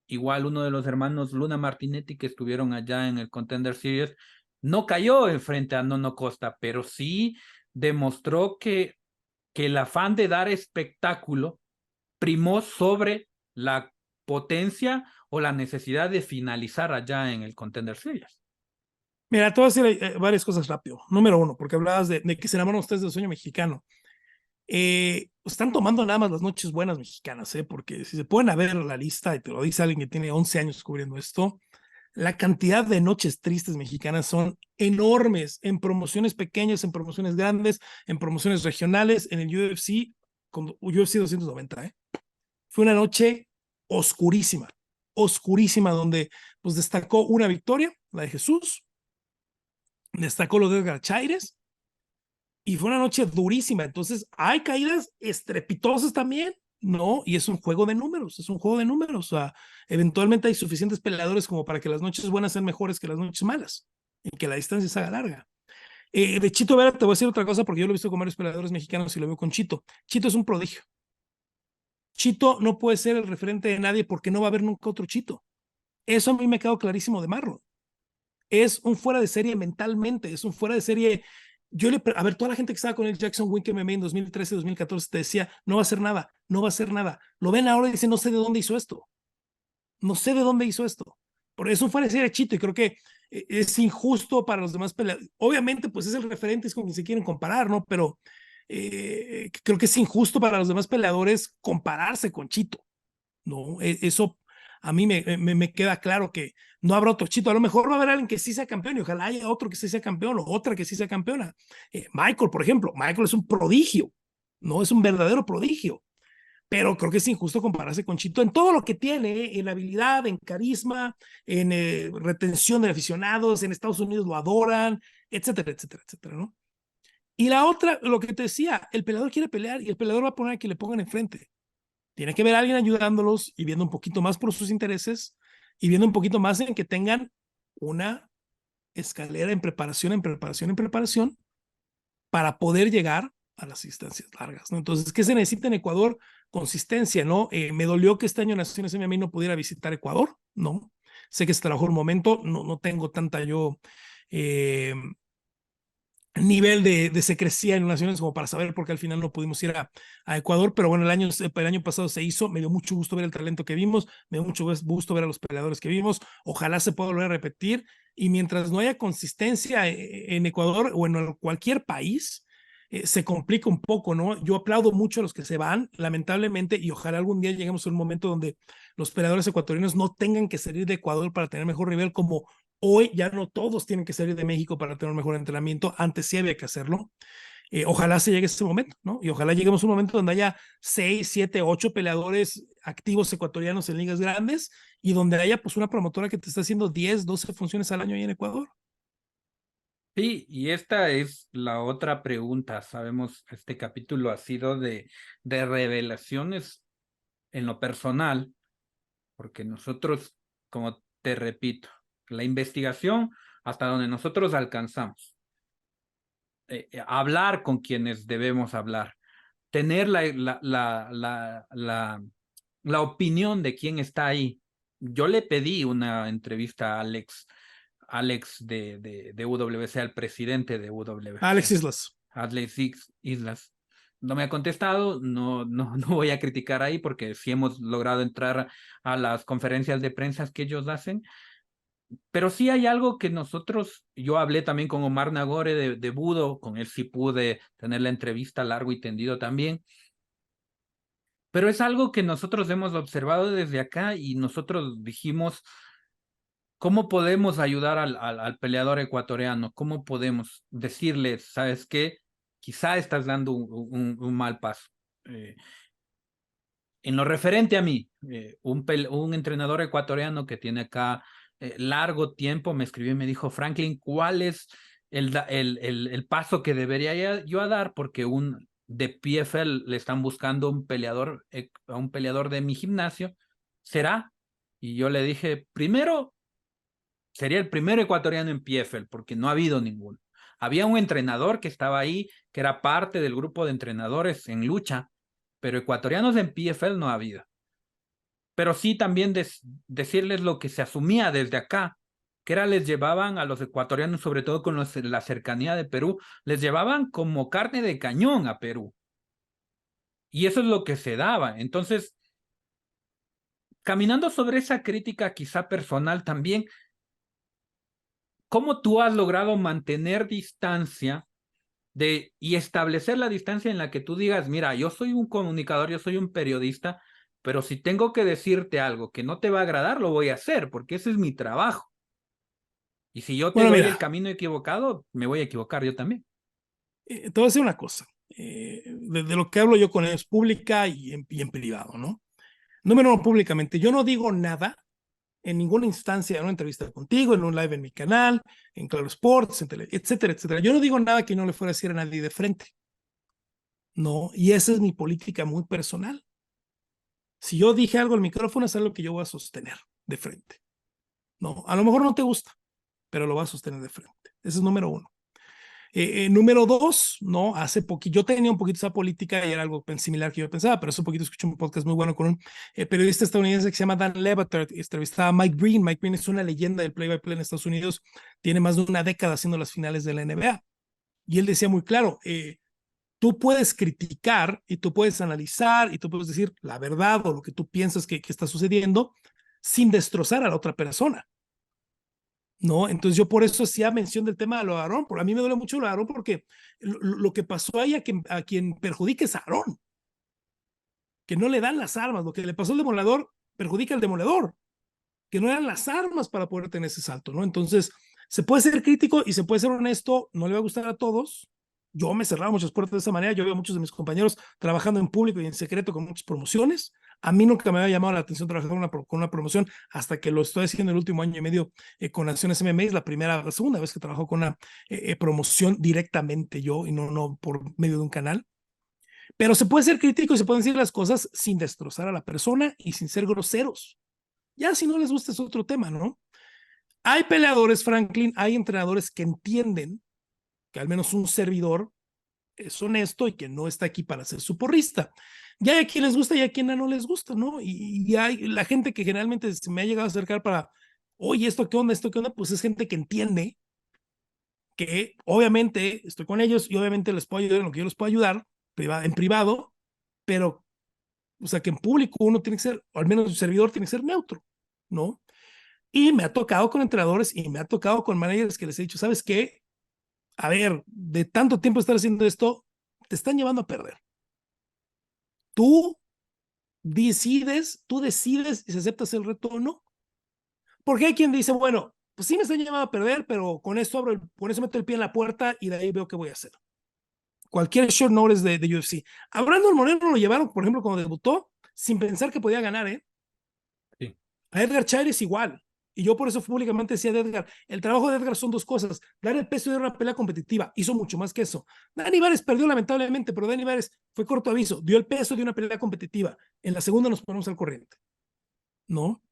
igual uno de los hermanos Luna Martinetti que estuvieron allá en el Contender Series, No cayó en frente a Nono Costa, pero sí demostró que el afán de dar espectáculo primó sobre la potencia o la necesidad de finalizar allá en el Contender Series. Mira, te voy a decir varias cosas rápido. Número uno, porque hablabas de que se enamoran ustedes del sueño mexicano. Están tomando nada más las noches buenas mexicanas, porque si se pueden a ver la lista, y te lo dice alguien que tiene 11 años cubriendo esto, la cantidad de noches tristes mexicanas son enormes en promociones pequeñas, en promociones grandes, en promociones regionales, en el UFC, con UFC 290. Fue una noche oscurísima, oscurísima, donde pues destacó una victoria, la de Jesús, destacó lo de Edgar Chaires, y fue una noche durísima. Entonces, hay caídas estrepitosas también, ¿no? Y es un juego de números, es un juego de números. O sea, eventualmente hay suficientes peleadores como para que las noches buenas sean mejores que las noches malas y que la distancia se haga larga. De Chito Vera te voy a decir otra cosa porque yo lo he visto con varios peleadores mexicanos y lo veo con Chito. Chito es un prodigio. Chito no puede ser el referente de nadie porque no va a haber nunca otro Chito. Eso a mí me quedó clarísimo de Marlon. Es un fuera de serie mentalmente, es un fuera de serie. A ver, toda la gente que estaba con el Jackson Wink MMA en 2013, 2014 te decía, no va a hacer nada, no va a hacer nada. Lo ven ahora y dicen, no sé de dónde hizo esto. No sé de dónde hizo esto. Por eso fuera de serie Chito y creo que es injusto para los demás peleadores. Obviamente, pues es el referente, es con quien se quieren comparar, ¿no? Pero creo que es injusto para los demás peleadores compararse con Chito, ¿no? Eso a mí me queda claro que no habrá otro Chito. A lo mejor va a haber alguien que sí sea campeón y ojalá haya otro que sí sea campeón o otra que sí sea campeona. Michael, por ejemplo, Michael es un prodigio, ¿no? Es un verdadero prodigio. Pero creo que es injusto compararse con Chito en todo lo que tiene, en habilidad, en carisma, en retención de aficionados, en Estados Unidos lo adoran, etcétera, etcétera, etcétera, ¿no? Y la otra, lo que te decía, el peleador quiere pelear y el peleador va a poner a que le pongan enfrente. Tiene que ver a alguien ayudándolos y viendo un poquito más por sus intereses y viendo un poquito más en que tengan una escalera en preparación, en preparación, en preparación para poder llegar a las distancias largas, ¿no? Entonces, ¿qué se necesita en Ecuador? Consistencia, ¿no? Me dolió que este año Naciones MMA no pudiera visitar Ecuador, ¿no? Sé que se trabajó un momento, no tengo tanta yo nivel de secrecía en Naciones como para saber por qué al final no pudimos ir a Ecuador, pero bueno, el año pasado se hizo, me dio mucho gusto ver el talento que vimos, me dio mucho gusto ver a los peleadores que vimos, ojalá se pueda volver a repetir, y mientras no haya consistencia en Ecuador o en cualquier país, se complica un poco, ¿no? Yo aplaudo mucho a los que se van, lamentablemente, y ojalá algún día lleguemos a un momento donde los peleadores ecuatorianos no tengan que salir de Ecuador para tener mejor nivel como hoy ya no todos tienen que salir de México para tener un mejor entrenamiento. Antes sí había que hacerlo. Ojalá se llegue ese momento, ¿no? Y ojalá lleguemos a un momento donde haya 6, 7, 8 peleadores activos ecuatorianos en ligas grandes y donde haya pues una promotora que te está haciendo 10, 12 funciones al año ahí en Ecuador. Sí, y esta es la otra pregunta. Sabemos, este capítulo ha sido de revelaciones en lo personal, porque nosotros, como te repito, la investigación hasta donde nosotros alcanzamos, hablar con quienes debemos hablar, tener la opinión de quién está ahí. Yo le pedí una entrevista a Alex de UWC, al presidente de Alex UWC, Islas. Alex Islas. No me ha contestado, no voy a criticar ahí porque sí hemos logrado entrar a las conferencias de prensa que ellos hacen, pero sí hay algo que yo hablé también con Omar Nagore de Budo, con él sí pude tener la entrevista largo y tendido también, pero es algo que nosotros hemos observado desde acá y nosotros dijimos, ¿cómo podemos ayudar al peleador ecuatoriano? ¿Cómo podemos decirle, sabes qué? Quizá estás dando un mal paso. Eh, en lo referente a mí, un entrenador ecuatoriano que tiene acá largo tiempo me escribió y me dijo, Franklin, ¿cuál es el paso que debería yo dar? Porque de PFL le están buscando a un peleador de mi gimnasio. ¿Será? Y yo le dije, primero, sería el primer ecuatoriano en PFL, porque no ha habido ninguno. Había un entrenador que estaba ahí, que era parte del grupo de entrenadores en lucha, pero ecuatorianos en PFL no ha habido. Pero sí también decirles lo que se asumía desde acá, que era les llevaban a los ecuatorianos, sobre todo con la cercanía de Perú, les llevaban como carne de cañón a Perú. Y eso es lo que se daba. Entonces, caminando sobre esa crítica quizá personal también, ¿cómo tú has logrado mantener distancia y establecer la distancia en la que tú digas, mira, yo soy un comunicador, yo soy un periodista, pero si tengo que decirte algo que no te va a agradar, lo voy a hacer, porque ese es mi trabajo. Y si yo te Bueno, doy el mira, camino equivocado, me voy a equivocar yo también. te voy a decir una cosa. De lo que hablo yo con ellos, pública y en privado, ¿no? Número uno, públicamente, yo no digo nada en ninguna instancia, en una entrevista contigo, en un live en mi canal, en Claro Sports, etcétera, etcétera. Yo no digo nada que no le fuera a decir a nadie de frente. No, y esa es mi política muy personal. Si yo dije algo al micrófono, es algo que yo voy a sostener de frente. No, a lo mejor no te gusta, pero lo voy a sostener de frente. Ese es número uno. Número dos, no, hace poquito, yo tenía un poquito esa política y era algo similar que yo pensaba, pero hace poquito escuché un podcast muy bueno con un periodista estadounidense que se llama Dan Le Batard, entrevistaba a Mike Breen. Mike Breen es una leyenda del play-by-play en Estados Unidos, tiene más de una década haciendo las finales de la NBA. Y él decía muy claro, tú puedes criticar y tú puedes analizar y tú puedes decir la verdad o lo que tú piensas que está sucediendo sin destrozar a la otra persona. ¿No? Entonces yo por eso hacía mención del tema de lo de Aarón, porque a mí me duele mucho lo de Aarón porque lo que pasó ahí a quien perjudica es a Aarón, que no le dan las armas, lo que le pasó al demoledor perjudica al demoledor, que no le dan las armas para poder tener ese salto, ¿no? Entonces se puede ser crítico y se puede ser honesto, no le va a gustar a todos. Yo me cerraba muchas puertas de esa manera, yo veo a muchos de mis compañeros trabajando en público y en secreto con muchas promociones. A mí nunca me había llamado la atención trabajar con una promoción hasta que lo estoy haciendo el último año y medio con Naciones MMA. Es la segunda vez que trabajo con una promoción directamente yo y no por medio de un canal. Pero se puede ser crítico y se pueden decir las cosas sin destrozar a la persona y sin ser groseros. Ya si no les gusta es otro tema, ¿no? Hay peleadores, Franklin, hay entrenadores que entienden que al menos un servidor es honesto y que no está aquí para ser su porrista. Ya hay a quien les gusta y a quien no les gusta, ¿no? Y hay la gente que generalmente se me ha llegado a acercar para, oye, esto qué onda, pues es gente que entiende que obviamente estoy con ellos y obviamente les puedo ayudar en lo que yo les puedo ayudar en privado, pero, o sea, que en público uno tiene que ser, o al menos el servidor tiene que ser neutro, ¿no? Y me ha tocado con entrenadores y me ha tocado con managers que les he dicho, ¿sabes qué? A ver, de tanto tiempo estar haciendo esto, te están llevando a perder. Tú tú decides si aceptas el reto o no. Porque hay quien dice, bueno, pues sí me están llevando a perder, pero con eso con eso meto el pie en la puerta y de ahí veo qué voy a hacer. Cualquier short notice de UFC. A Brandon Moreno lo llevaron, por ejemplo, cuando debutó, sin pensar que podía ganar, ¿eh? Sí. A Edgar Chaires igual. Y yo por eso públicamente decía de Edgar, el trabajo de Edgar son dos cosas, dar el peso de una pelea competitiva, hizo mucho más que eso. Dani Vares perdió lamentablemente, pero Dani Vares fue corto aviso, dio el peso de una pelea competitiva. En la segunda nos ponemos al corriente, ¿no?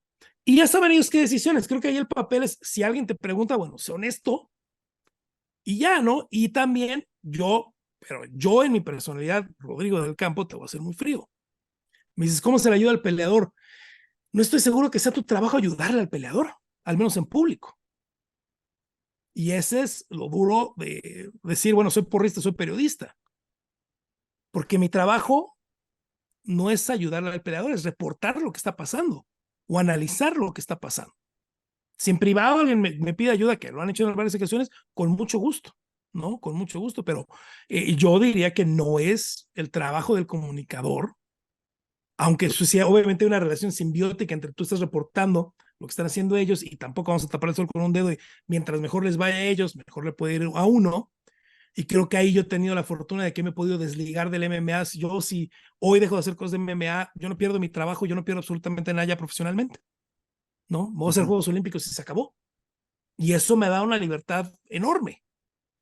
Y ya saben ellos qué decisiones. Creo que ahí el papel es, si alguien te pregunta, bueno, sé honesto y ya, ¿no? Y también pero yo en mi personalidad, Rodrigo del Campo, te voy a hacer muy frío. Me dices, ¿cómo se le ayuda al peleador? No estoy seguro que sea tu trabajo ayudarle al peleador, al menos en público. Y ese es lo duro de decir, bueno, soy porrista, soy periodista. Porque mi trabajo no es ayudarle al peleador, es reportar lo que está pasando o analizar lo que está pasando. Si en privado alguien me pide ayuda, que lo han hecho en varias ocasiones, con mucho gusto, ¿no? Con mucho gusto, pero yo diría que no es el trabajo del comunicador, aunque eso sea obviamente una relación simbiótica entre tú estás reportando lo que están haciendo ellos y tampoco vamos a tapar el sol con un dedo y mientras mejor les vaya a ellos, mejor le puede ir a uno. Y creo que ahí yo he tenido la fortuna de que me he podido desligar del MMA. Yo si hoy dejo de hacer cosas de MMA, yo no pierdo mi trabajo, yo no pierdo absolutamente nada ya profesionalmente, ¿no? Voy a hacer Juegos Olímpicos y se acabó. Y eso me da una libertad enorme,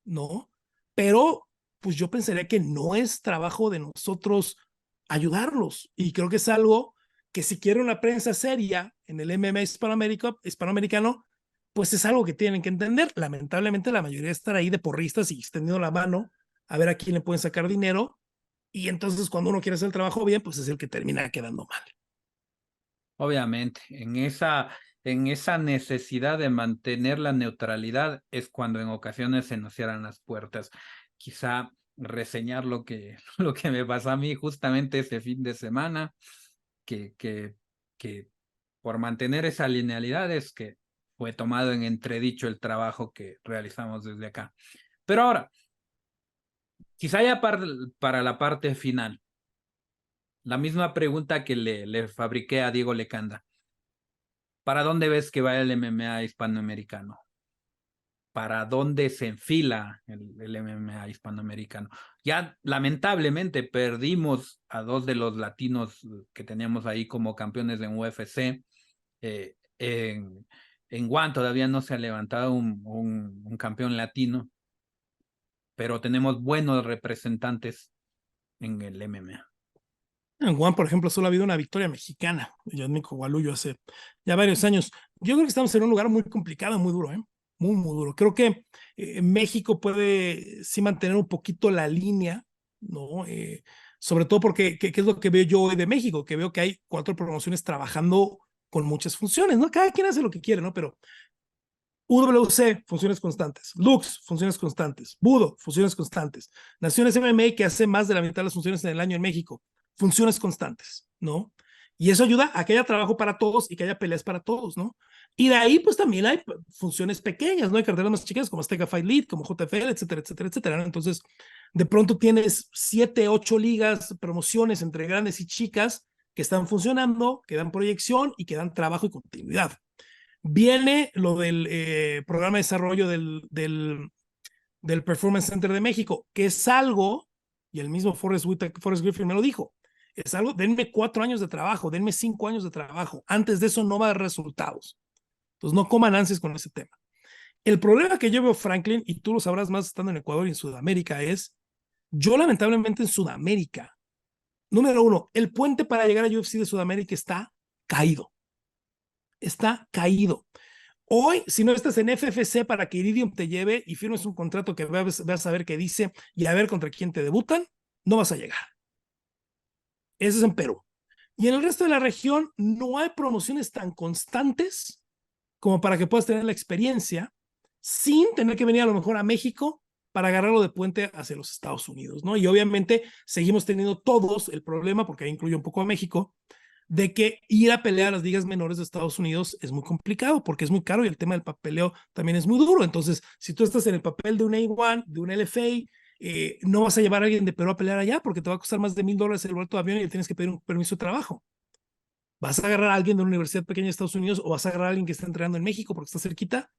¿no? Pero pues yo pensaría que no es trabajo de nosotros ayudarlos. Y creo que es algo que si quiere una prensa seria en el MMA hispanoamericano, pues es algo que tienen que entender. Lamentablemente la mayoría están ahí de porristas y extendiendo la mano a ver a quién le pueden sacar dinero. Y entonces cuando uno quiere hacer el trabajo bien, pues es el que termina quedando mal. Obviamente, en esa necesidad de mantener la neutralidad es cuando en ocasiones se nos cierran las puertas. Quizá reseñar lo que me pasó a mí justamente ese fin de semana, que, que, que por mantener esa linealidad es que fue tomado en entredicho el trabajo que realizamos desde acá. Pero ahora, quizá ya para la parte final, la misma pregunta que le fabriqué a Diego Lecanda. ¿Para dónde ves que va el MMA hispanoamericano? ¿Para dónde se enfila el MMA hispanoamericano? Ya lamentablemente perdimos a dos de los latinos que teníamos ahí como campeones en UFC. Eh, en One todavía no se ha levantado un campeón latino, pero tenemos buenos representantes en el MMA. En Juan, por ejemplo, solo ha habido una victoria mexicana, Yadmiko Gualullo, hace ya varios años. Yo creo que estamos en un lugar muy complicado, muy duro, ¿eh? Muy, muy duro. Creo que México puede sí mantener un poquito la línea, ¿no? Sobre todo porque, ¿qué es lo que veo yo hoy de México? Que veo que hay 4 promociones trabajando con muchas funciones, ¿no? Cada quien hace lo que quiere, ¿no? Pero UWC, funciones constantes. Lux, funciones constantes. Budo, funciones constantes. Naciones MMA, que hace más de la mitad de las funciones en el año en México. Funciones constantes, ¿no? Y eso ayuda a que haya trabajo para todos y que haya peleas para todos, ¿no? Y de ahí, pues también hay funciones pequeñas, ¿no? Hay carteras más chicas como Azteca Fight League, como JFL, etcétera, etcétera, etcétera, ¿no? Entonces, de pronto tienes 7, 8 ligas, promociones entre grandes y chicas que están funcionando, que dan proyección y que dan trabajo y continuidad. Viene lo del programa de desarrollo del Performance Center de México, que es algo, y el mismo Forrest Griffin me lo dijo, es algo, denme 4 años de trabajo, denme 5 años de trabajo, antes de eso no va a dar resultados. Entonces no coman ansias con ese tema. El problema que yo veo, Franklin, y tú lo sabrás más estando en Ecuador y en Sudamérica, es, yo lamentablemente en Sudamérica, número 1, el puente para llegar a UFC de Sudamérica está caído. Hoy, si no estás en FFC para que Iridium te lleve y firmes un contrato que vas a ver qué dice y a ver contra quién te debutan, no vas a llegar. Eso es en Perú. Y en el resto de la región no hay promociones tan constantes como para que puedas tener la experiencia sin tener que venir a lo mejor a México para agarrarlo de puente hacia los Estados Unidos, ¿no? Y obviamente seguimos teniendo todos el problema, porque ahí incluye un poco a México, de que ir a pelear a las ligas menores de Estados Unidos es muy complicado porque es muy caro y el tema del papeleo también es muy duro. Entonces, si tú estás en el papel de un A1, de un LFA, no vas a llevar a alguien de Perú a pelear allá porque te va a costar más de $1,000 el boleto de avión y le tienes que pedir un permiso de trabajo. Vas a agarrar a alguien de una universidad pequeña de Estados Unidos o vas a agarrar a alguien que está entrenando en México porque está cerquita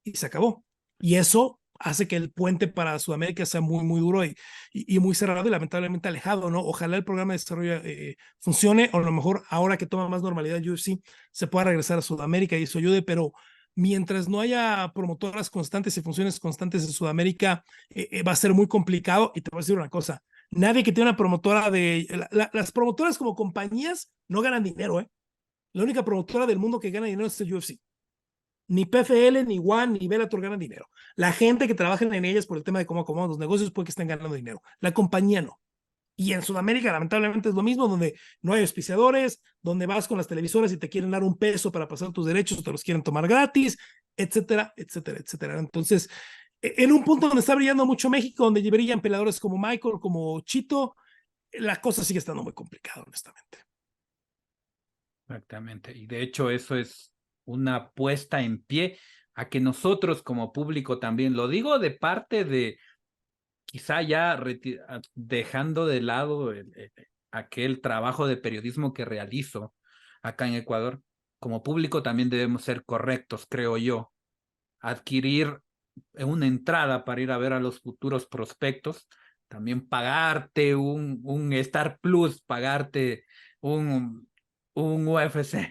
y se acabó. Y eso hace que el puente para Sudamérica sea muy, muy duro y muy cerrado y lamentablemente alejado, ¿no? Ojalá el programa de desarrollo funcione, o a lo mejor ahora que toma más normalidad UFC, se pueda regresar a Sudamérica y eso ayude, pero mientras no haya promotoras constantes y funciones constantes en Sudamérica, va a ser muy complicado. Y te voy a decir una cosa, nadie que tiene una promotora las promotoras como compañías no ganan dinero, ¿eh? La única promotora del mundo que gana dinero es el UFC. Ni PFL, ni One, ni Bellator ganan dinero. La gente que trabaja en ellas por el tema de cómo acomodan los negocios puede que estén ganando dinero. La compañía no. Y en Sudamérica, lamentablemente, es lo mismo, donde no hay auspiciadores, donde vas con las televisoras y te quieren dar un peso para pasar tus derechos o te los quieren tomar gratis, etcétera, etcétera, etcétera. Entonces, en un punto donde está brillando mucho México, donde brillan peleadores como Michael, como Chito, la cosa sigue estando muy complicada, honestamente. Exactamente. Y de hecho eso es una puesta en pie a que nosotros como público también, lo digo de parte de quizá ya dejando de lado aquel trabajo de periodismo que realizo acá en Ecuador, como público también debemos ser correctos, creo yo. Adquirir una entrada para ir a ver a los futuros prospectos, también pagarte un Star Plus, pagarte un, un UFC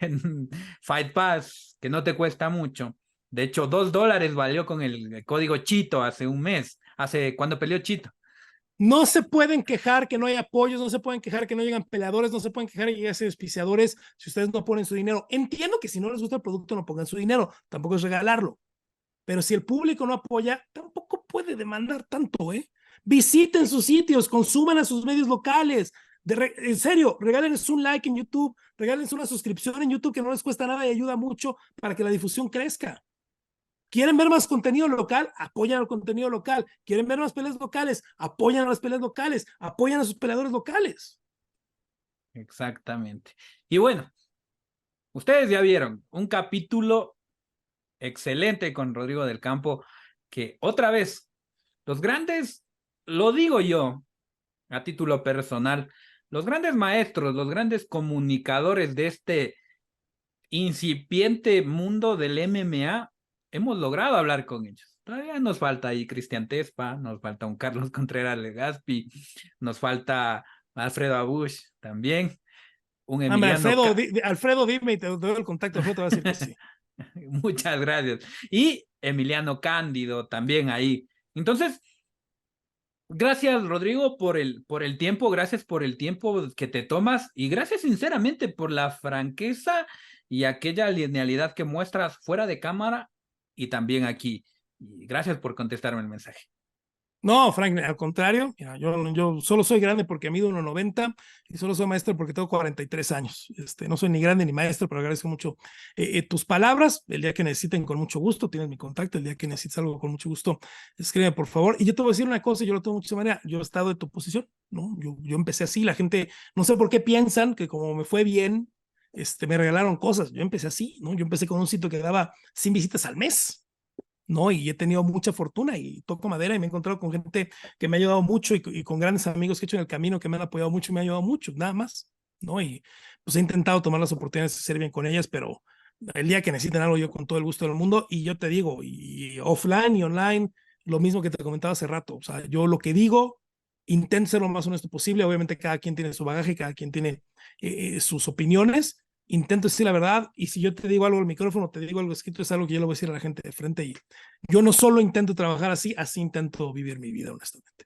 Fight Pass que no te cuesta mucho. De hecho, $2 valió con el código Chito hace un mes, hace cuando peleó Chito. No se pueden quejar que no hay apoyos, no se pueden quejar que no llegan peleadores, no se pueden quejar que lleguen auspiciadores si ustedes no ponen su dinero. Entiendo que si no les gusta el producto no pongan su dinero, tampoco es regalarlo. Pero si el público no apoya, tampoco puede demandar tanto, ¿eh? Visiten sus sitios, consuman a sus medios locales, En serio, regálenles un like en YouTube, regálenles una suscripción en YouTube que no les cuesta nada y ayuda mucho para que la difusión crezca. ¿Quieren ver más contenido local? Apoyan al contenido local. ¿Quieren ver más peleas locales? Apoyan a las peleas locales. Apoyan a sus peleadores locales. Exactamente. Y bueno, ustedes ya vieron un capítulo excelente con Rodrigo del Campo, que otra vez, los grandes, lo digo yo a título personal, los grandes maestros, los grandes comunicadores de este incipiente mundo del MMA, hemos logrado hablar con ellos. Todavía nos falta ahí Cristian Tespa, nos falta un Carlos Contreras Legaspi, nos falta Alfredo Abush también, un Hombre, Emiliano Alfredo, dime y te doy el contacto. Alfredo te va a decir que sí. Muchas gracias. Y Emiliano Cándido también ahí. Entonces, gracias, Rodrigo, por el tiempo, gracias por el tiempo que te tomas y gracias sinceramente por la franqueza y aquella linealidad que muestras fuera de cámara y también aquí. Y gracias por contestarme el mensaje. No, Frank, al contrario, mira, yo solo soy grande porque mido 1,90 y solo soy maestro porque tengo 43 años. No soy ni grande ni maestro, pero agradezco mucho tus palabras. El día que necesiten, con mucho gusto, tienes mi contacto. El día que necesites algo, con mucho gusto, escríbeme, por favor. Y yo te voy a decir una cosa, yo lo tengo mucho de manera. Yo he estado de tu posición, ¿no? Yo empecé así, la gente, no sé por qué piensan que como me fue bien, me regalaron cosas. Yo empecé así, ¿no? Yo empecé con un sitio que daba 100 visitas al mes. ¿No? Y he tenido mucha fortuna y toco madera y me he encontrado con gente que me ha ayudado mucho y con grandes amigos que he hecho en el camino que me han apoyado mucho y me han ayudado mucho, nada más, ¿no? Y pues he intentado tomar las oportunidades de ser bien con ellas, pero el día que necesiten algo yo con todo el gusto del mundo y yo te digo, y offline y online, lo mismo que te comentaba hace rato, o sea, yo lo que digo, intento ser lo más honesto posible, obviamente cada quien tiene su bagaje, cada quien tiene sus opiniones, intento decir la verdad y si yo te digo algo al micrófono, te digo algo escrito, es algo que yo le voy a decir a la gente de frente y yo no solo intento trabajar así, así intento vivir mi vida, honestamente.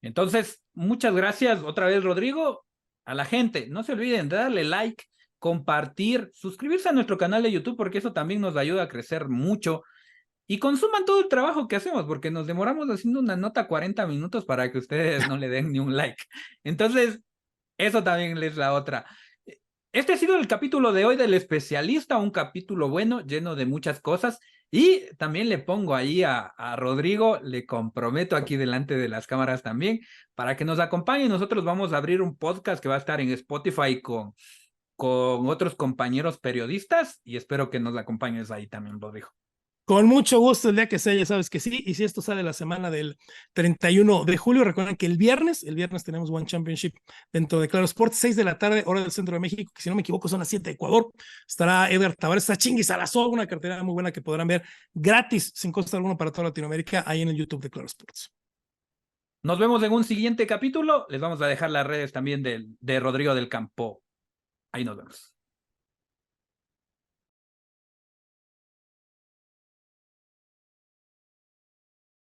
Entonces, muchas gracias otra vez, Rodrigo. A la gente, no se olviden de darle like, compartir, suscribirse a nuestro canal de YouTube porque eso también nos ayuda a crecer mucho. Y consuman todo el trabajo que hacemos, porque nos demoramos haciendo una nota 40 minutos para que ustedes no le den ni un like. Entonces, eso también es la otra. Este ha sido el capítulo de hoy del especialista, un capítulo bueno, lleno de muchas cosas. Y también le pongo ahí a Rodrigo, le comprometo aquí delante de las cámaras también, para que nos acompañe. Nosotros vamos a abrir un podcast que va a estar en Spotify con otros compañeros periodistas y espero que nos acompañes ahí también, Rodrigo. Con mucho gusto, el día que sea, ya sabes que sí. Y si esto sale la semana del 31 de julio, recuerden que el viernes tenemos One Championship dentro de Claro Sports, 6 de la tarde, hora del centro de México, que si no me equivoco son las 7 de Ecuador. Estará Edgar Tavares, está Chinguis Salazar, una cartera muy buena que podrán ver gratis, sin costo alguno para toda Latinoamérica, ahí en el YouTube de Claro Sports. Nos vemos en un siguiente capítulo. Les vamos a dejar las redes también de Rodrigo del Campo. Ahí nos vemos.